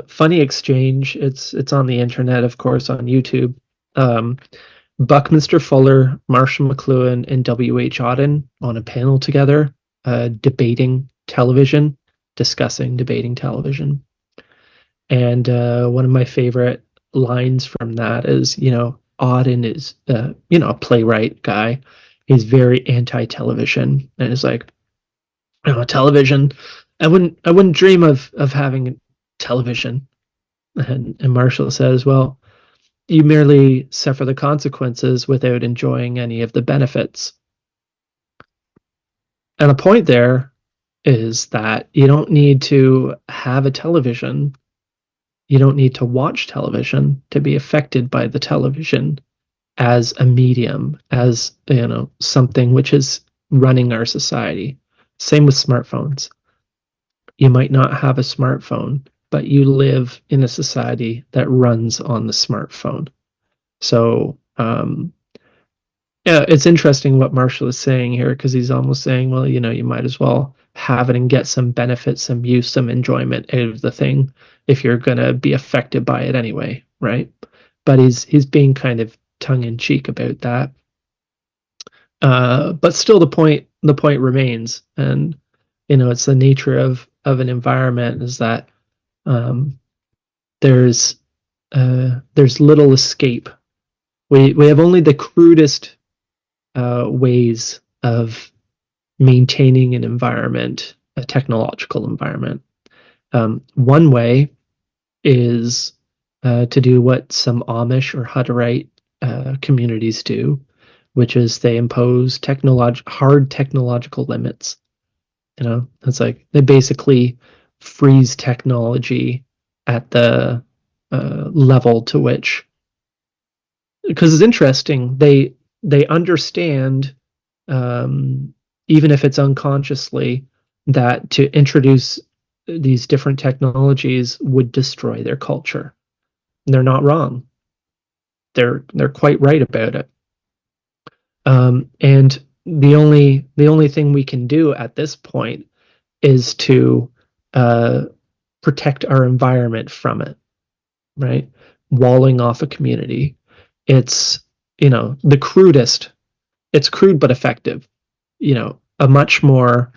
funny exchange. It's on the internet, of course, on YouTube. Buckminster Fuller, Marshall McLuhan, and W.H. Auden on a panel together, discussing debating television. And one of my favorite lines from that is, Auden is, a playwright guy. He's very anti-television, and is like, television. I wouldn't dream of having television. And Marshall says, well, you merely suffer the consequences without enjoying any of the benefits. And the point there is that you don't need to have a television. You don't need to watch television to be affected by the television as a medium, as something which is running our society. Same with smartphones. You might not have a smartphone, but you live in a society that runs on the smartphone. So it's interesting what Marshall is saying here, because he's almost saying, well, you might as well have it and get some benefit, some use, some enjoyment out of the thing if you're going to be affected by it anyway, right? But he's being kind of tongue-in-cheek about that. But still the point remains, and it's the nature of an environment is that there's little escape. We have only the crudest ways of maintaining an environment, a technological environment. One way is to do what some Amish or Hutterite communities do, which is they impose hard technological limits. It's like they basically freeze technology at the level to which, because it's interesting, they understand, even if it's unconsciously, that to introduce these different technologies would destroy their culture. And they're not wrong. They're quite right about it. And the only thing we can do at this point is to protect our environment from it, right? Walling off a community. It's the crudest. It's crude but effective. A much more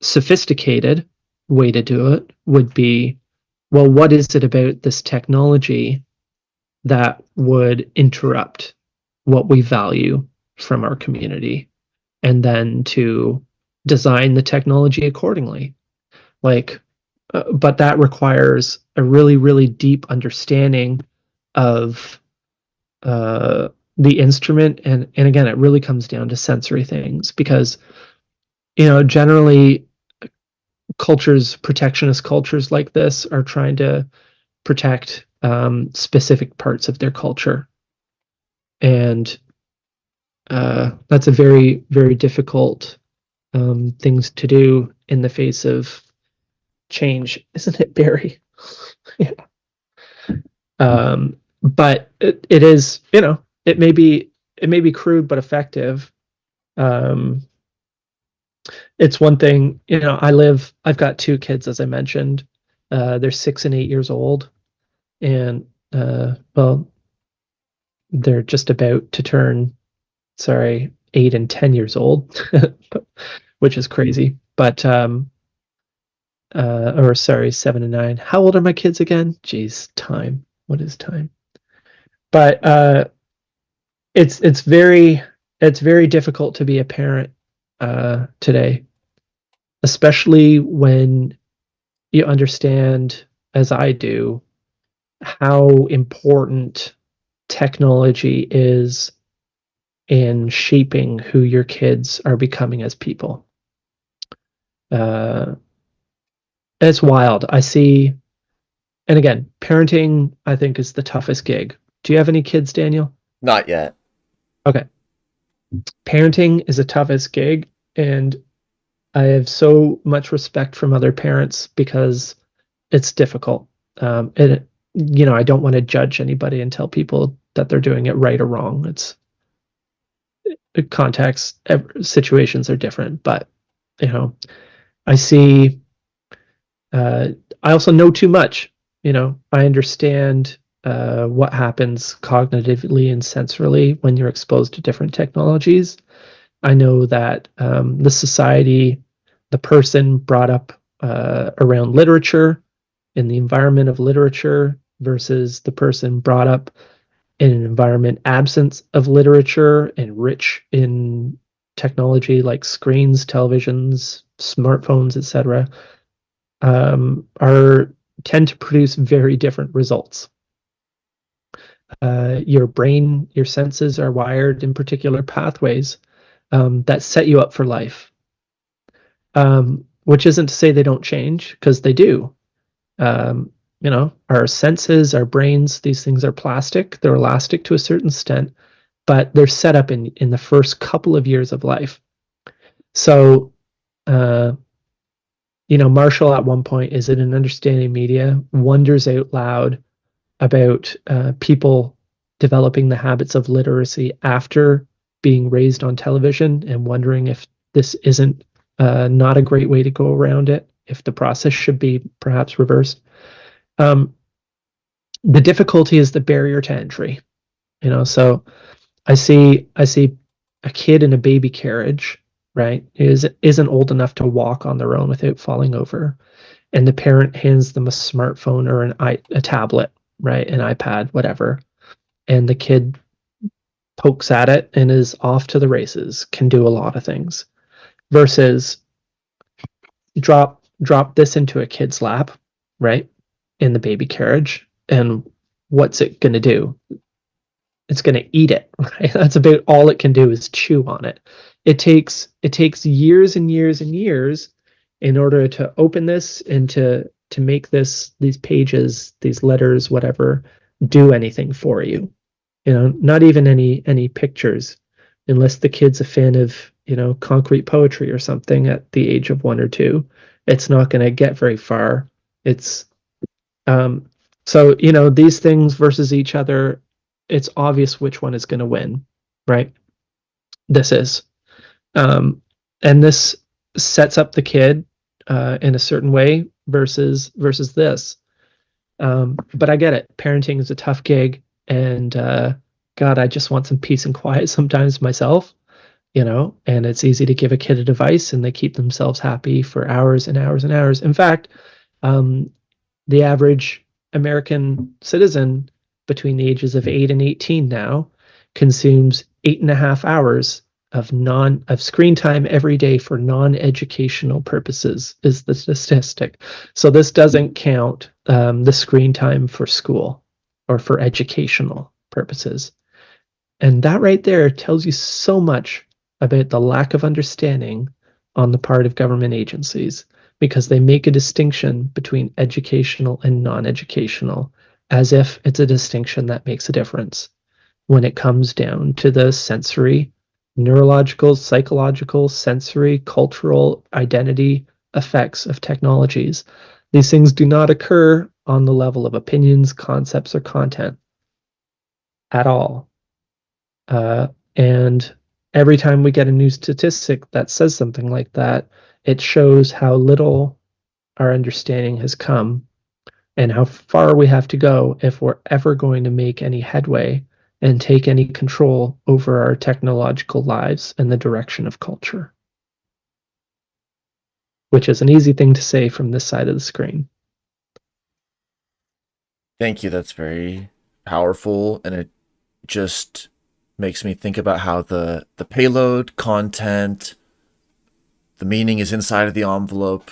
sophisticated way to do it would be, well, what is it about this technology that would interrupt what we value from our community, and then to design the technology accordingly. But that requires a really, really deep understanding of the instrument, and again, it really comes down to sensory things, because generally protectionist cultures like this are trying to protect specific parts of their culture. And that's a very, very difficult things to do in the face of change, isn't it, Barry? Yeah. But it is, it may be crude but effective. It's one thing, I've got two kids, as I mentioned. They're 6 and 8 years old, and well, they're just about to turn, 8 and 10 years old, which is crazy. But or sorry, 7 and 9. How old are my kids again? Jeez, time. What is time? But it's very difficult to be a parent today, especially when you understand, as I do, how important technology is in shaping who your kids are becoming as people. It's wild. I see, and again, parenting, I think, is the toughest gig. Do you have any kids, Daniel? Not yet. Okay. Parenting is the toughest gig, and I have so much respect from other parents because it's difficult. And I don't want to judge anybody and tell people that they're doing it right or wrong. It's context, situations are different, but I see. I also know too much. I understand what happens cognitively and sensorily when you're exposed to different technologies. I know that the society, the person brought up around literature, in the environment of literature, versus the person brought up in an environment absence of literature and rich in technology like screens, televisions, smartphones, etc., are tend to produce very different results. Your brain, your senses are wired in particular pathways that set you up for life. Which isn't to say they don't change, because they do. Our senses, our brains, these things are plastic. They're elastic to a certain extent, but they're set up in the first couple of years of life. So, Marshall at one point is in an Understanding Media, wonders out loud about people developing the habits of literacy after being raised on television, and wondering if this isn't not a great way to go around it, if the process should be perhaps reversed. The difficulty is the barrier to entry. So I see a kid in a baby carriage, right, isn't old enough to walk on their own without falling over, and the parent hands them a smartphone or a tablet, right, an iPad, whatever, and the kid pokes at it and is off to the races, can do a lot of things, versus drop this into a kid's lap, right, in the baby carriage, and what's it going to do? It's going to eat it, right? That's about all it can do, is chew on it. It takes years and years and years in order to open this and to make these pages, these letters, whatever, do anything for you. Not even any pictures, unless the kid's a fan of concrete poetry or something at the age of 1 or 2. It's not going to get very far. It's so these things versus each other, it's obvious which one is going to win, right? This is, and this sets up the kid in a certain way versus this. But I get it. Parenting is a tough gig, and God, I just want some peace and quiet sometimes myself. And it's easy to give a kid a device and they keep themselves happy for hours and hours and hours. In fact, the average American citizen between the ages of 8 and 18 now consumes 8.5 hours of screen time every day for non-educational purposes, is the statistic. So this doesn't count the screen time for school or for educational purposes. And that right there tells you so much about the lack of understanding on the part of government agencies. because they make a distinction between educational and non-educational, as if it's a distinction that makes a difference when it comes down to the sensory, neurological, psychological, sensory, cultural, identity effects of technologies. These things do not occur on the level of opinions, concepts, or content at all. And every time we get a new statistic that says something like that, it shows how little our understanding has come and how far we have to go if we're ever going to make any headway and take any control over our technological lives and the direction of culture. Which is an easy thing to say from this side of the screen. Thank you. That's very powerful, and it just makes me think about how the payload, content, the meaning is inside of the envelope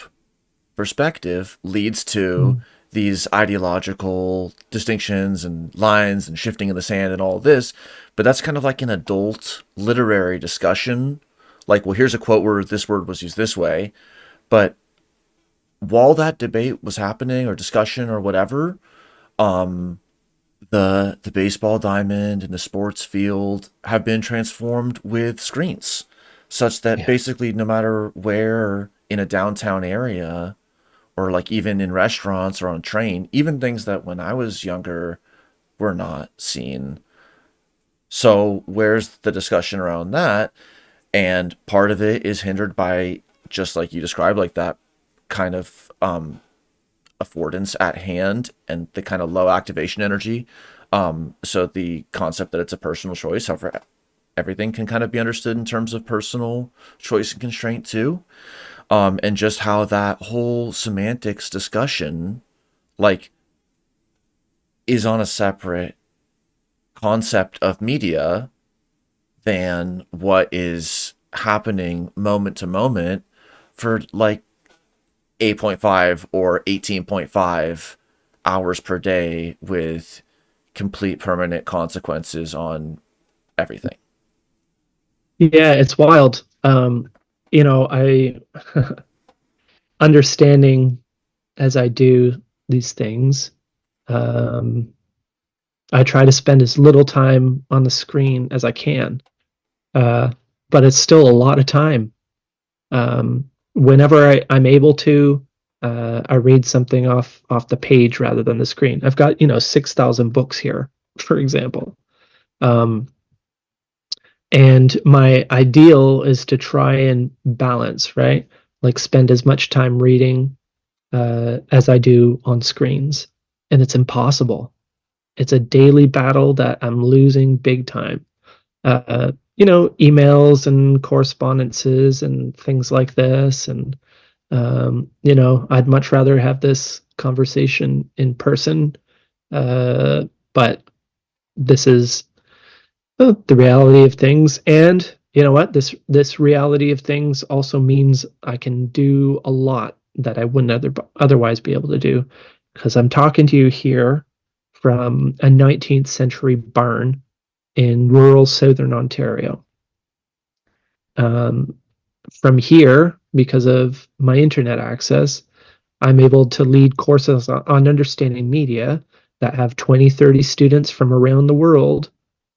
perspective leads to these ideological distinctions and lines and shifting in the sand and all of this. But that's kind of like an adult literary discussion. Like, well, here's a quote where this word was used this way. But while that debate was happening or discussion or whatever, the baseball diamond and the sports field have been transformed with screens, such that basically no matter where in a downtown area, or like even in restaurants or on a train, even things that when I was younger were not seen. So where's the discussion around that? And part of it is hindered by, just like you described, like that kind of affordance at hand and the kind of low activation energy. So the concept that it's a personal choice, however, everything can kind of be understood in terms of personal choice and constraint too. And just how that whole semantics discussion, like, is on a separate concept of media than what is happening moment to moment for like 8.5 or 18.5 hours per day with complete permanent consequences on everything. Yeah, it's wild. I understanding as I do these things, I try to spend as little time on the screen as I can, but it's still a lot of time. Whenever I'm able to, I read something off the page rather than the screen. I've got 6,000 books here, for example. And my ideal is to try and balance, right? Like spend as much time reading as I do on screens. And it's impossible. It's a daily battle that I'm losing big time. Emails and correspondences and things like this. And, I'd much rather have this conversation in person. But this is the reality of things. And you know what? This reality of things also means I can do a lot that I wouldn't otherwise be able to do, because I'm talking to you here from a 19th century barn in rural southern Ontario. From here, because of my internet access, I'm able to lead courses on understanding media that have 20, 30 students from around the world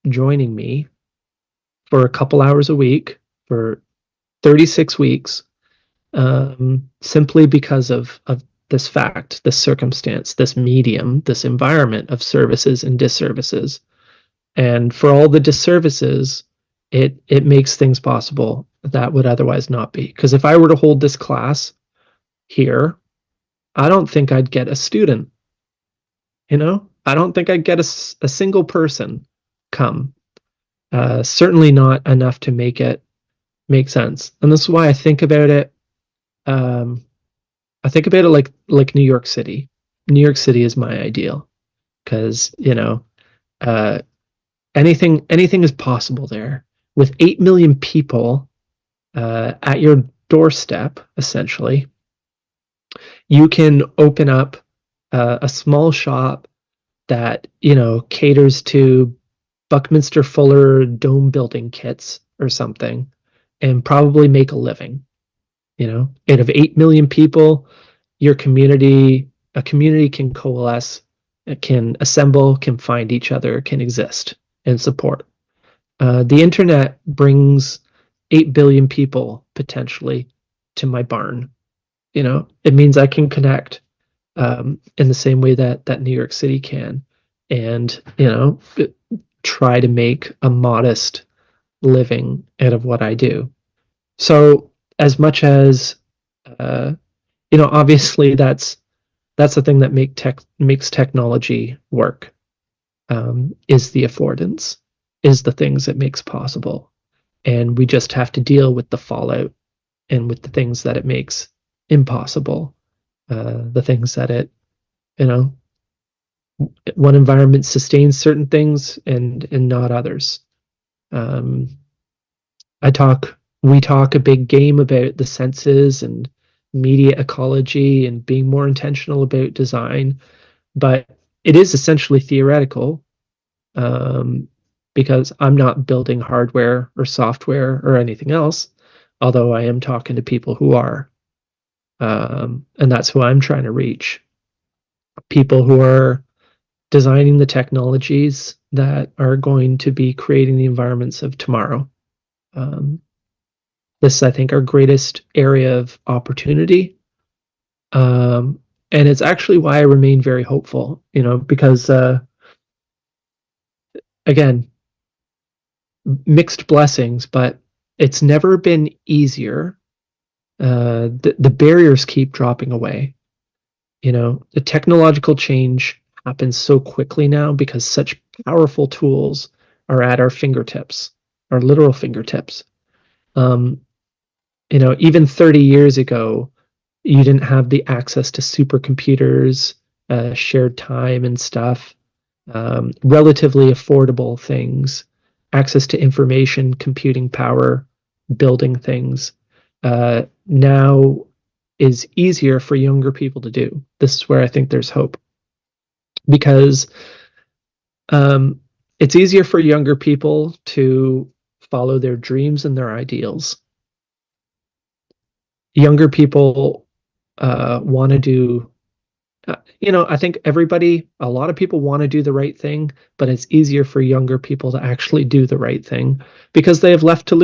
joining me for a couple hours a week for 36 weeks, simply because of this fact, this circumstance, this medium, this environment of services and disservices. And for all the disservices, it makes things possible that would otherwise not be. Because if I were to hold this class here, I don't think I'd get a student. I don't think I'd get a single person come. Certainly not enough to make it make sense. And this is why I think about it. I think about it like New York City. New York City is my ideal, because anything is possible there with 8 million people at your doorstep. Essentially, you can open up a small shop that caters to Buckminster Fuller dome building kits or something, and probably make a living. Out of 8 million people, a community can coalesce, it can assemble, can find each other, can exist and support. The internet brings 8 billion people potentially to my barn. It means I can connect in the same way that New York City can, and try to make a modest living out of what I do. So as much as obviously that's the thing that makes technology work, is the affordance, is the things it makes possible, and we just have to deal with the fallout and with the things that it makes impossible, the things that it you know one environment sustains certain things and not others. um, we talk a big game about the senses and media ecology and being more intentional about design, but it is essentially theoretical, um, because I'm not building hardware or software or anything else, although I am talking to people who are. And that's who I'm trying to reach. People who are designing the technologies that are going to be creating the environments of tomorrow. Um, this, I think, our greatest area of opportunity. And it's actually why I remain very hopeful, because, again, mixed blessings, but it's never been easier. The barriers keep dropping away. The technological change happens so quickly now because such powerful tools are at our fingertips, our literal fingertips. Um, Even 30 years ago, you didn't have the access to supercomputers, shared time and stuff, relatively affordable things, access to information, computing power, building things. Now is easier for younger people to do. This is where I think there's hope, because um, it's easier for younger people to follow their dreams and their ideals. Younger people want to do, I think a lot of people want to do the right thing, but it's easier for younger people to actually do the right thing because they have less to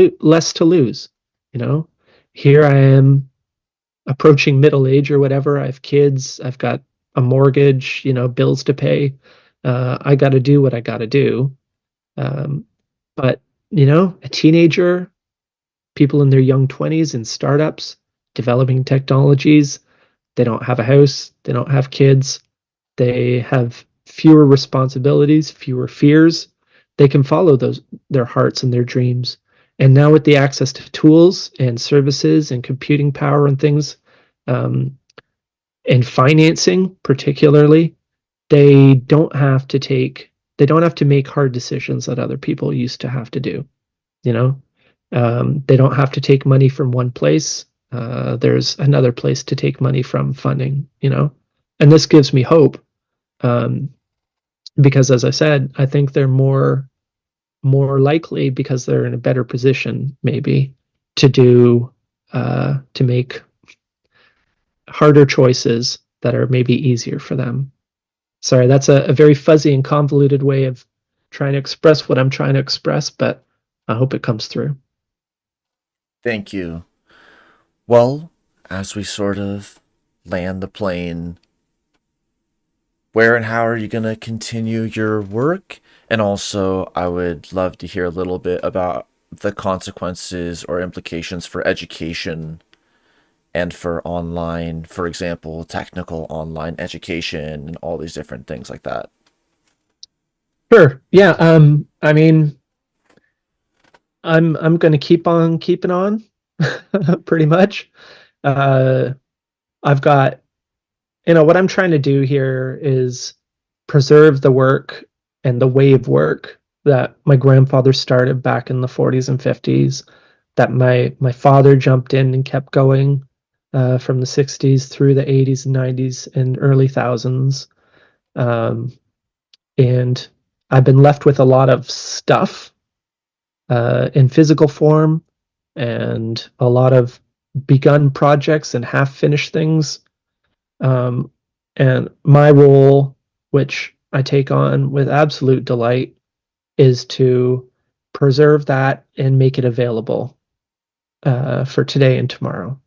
lose. You know, Here I am approaching middle age or whatever. I have kids. I've got a mortgage, bills to pay. I got to do what I got to do. Um, but, a teenager, people in their young 20s in startups, developing technologies, they don't have a house, they don't have kids, they have fewer responsibilities, fewer fears. They can follow their hearts and their dreams. And now with the access to tools and services and computing power and things, um, and financing particularly, they don't have to make hard decisions that other people used to have to do. You know, they don't have to take money from one place. There's another place to take money from funding. And this gives me hope, um, because, as I said, I think they're more likely, because they're in a better position, maybe, to make harder choices that are maybe easier for them. Sorry, that's a very fuzzy and convoluted way of trying to express what I'm trying to express, but I hope it comes through. Thank you. Well, as we sort of land the plane, where and how are you going to continue your work? And also, I would love to hear a little bit about the consequences or implications for education and for online, for example, technical online education and all these different things like that. Sure. Yeah. I mean, I'm going to keep on keeping on, pretty much. Uh, I've got, what I'm trying to do here is preserve the work and the way of work that my grandfather started back in the 40s and 50s, that my father jumped in and kept going, from the 60s through the 80s and 90s and early thousands. Um, and I've been left with a lot of stuff, in physical form, and a lot of begun projects and half finished things. And my role, which I take on with absolute delight, is to preserve that and make it available for today and tomorrow.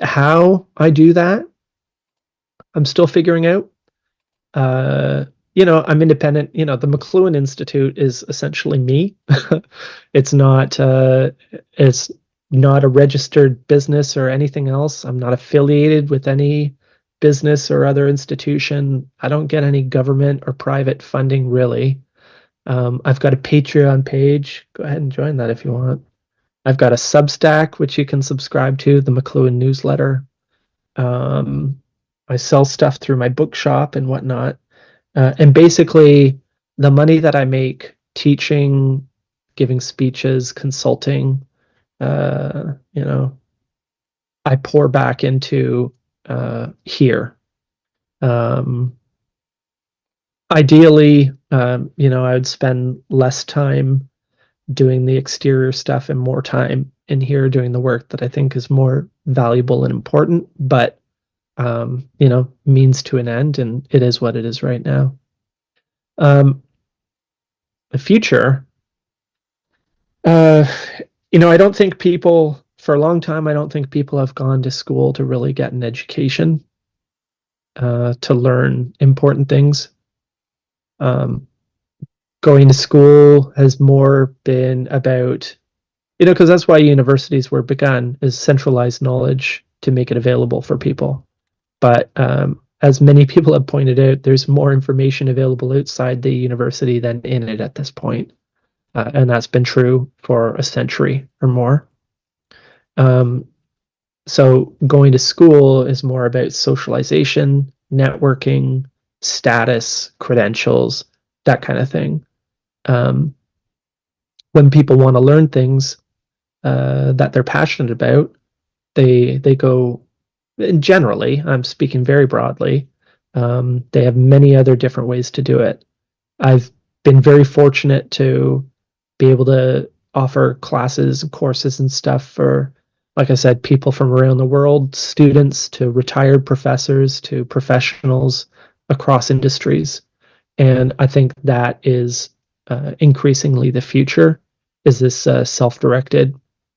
How I do that, I'm still figuring out. Uh, I'm independent. The McLuhan Institute is essentially me. It's not. It's not a registered business or anything else. I'm not affiliated with any business or other institution. I don't get any government or private funding really. I've got a Patreon page. Go ahead and join that if you want. I've got a Substack which you can subscribe to, the McLuhan newsletter. Um, I sell stuff through my bookshop and whatnot. And basically, the money that I make teaching, giving speeches, consulting, uh, you know, I pour back into here. Um, Ideally, I would spend less time doing the exterior stuff and more time in here doing the work that I think is more valuable and important, but means to an end, and it is what it is right now. The future, uh, I don't think people, for a long time, I don't think people have gone to school to really get an education, to learn important things. Going to school has more been about, because that's why universities were begun, is centralized knowledge to make it available for people. But as many people have pointed out, there's more information available outside the university than in it at this point. And that's been true for a century or more. So going to school is more about socialization, networking, status, credentials, that kind of thing. When people want to learn things that they're passionate about, they go, and generally, I'm speaking very broadly, they have many other different ways to do it. I've been very fortunate to be able to offer classes and courses and stuff for, like I said, people from around the world, students to retired professors to professionals across industries. And I think that is increasingly the future, is this self-directed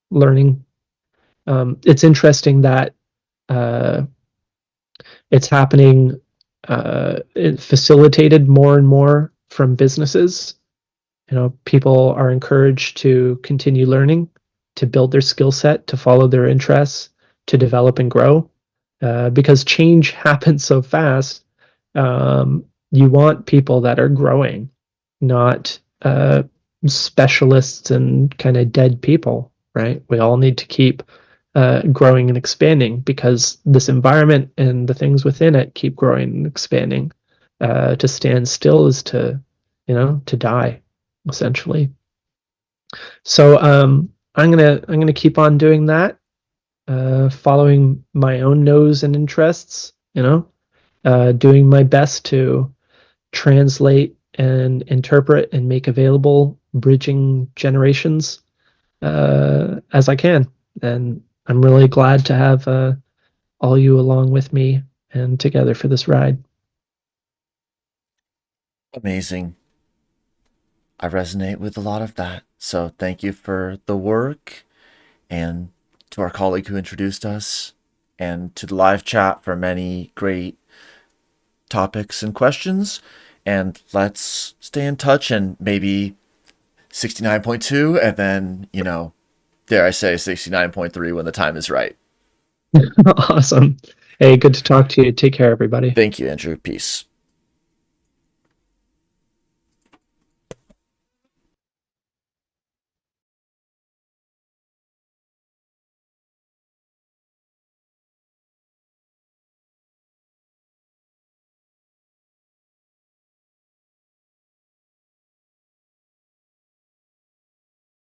learning. It's interesting that it's happening, facilitated more and more from businesses. People are encouraged to continue learning, to build their skill set, to follow their interests, to develop and grow, because change happens so fast. You want people that are growing, not specialists and kind of dead people, right? We all need to keep growing and expanding, because this environment and the things within it keep growing and expanding. To stand still is to die, essentially. So I'm gonna keep on doing that, following my own nose and interests. Doing my best to translate and interpret and make available bridging generations as I can. And I'm really glad to have all you along with me and together for this ride. Amazing. I resonate with a lot of that. So thank you for the work, and to our colleague who introduced us, and to the live chat for many great topics and questions. And let's stay in touch, and maybe 69.2, and then, dare I say 69.3 when the time is right. Awesome. Hey, good to talk to you. Take care, everybody. Thank you, Andrew. Peace.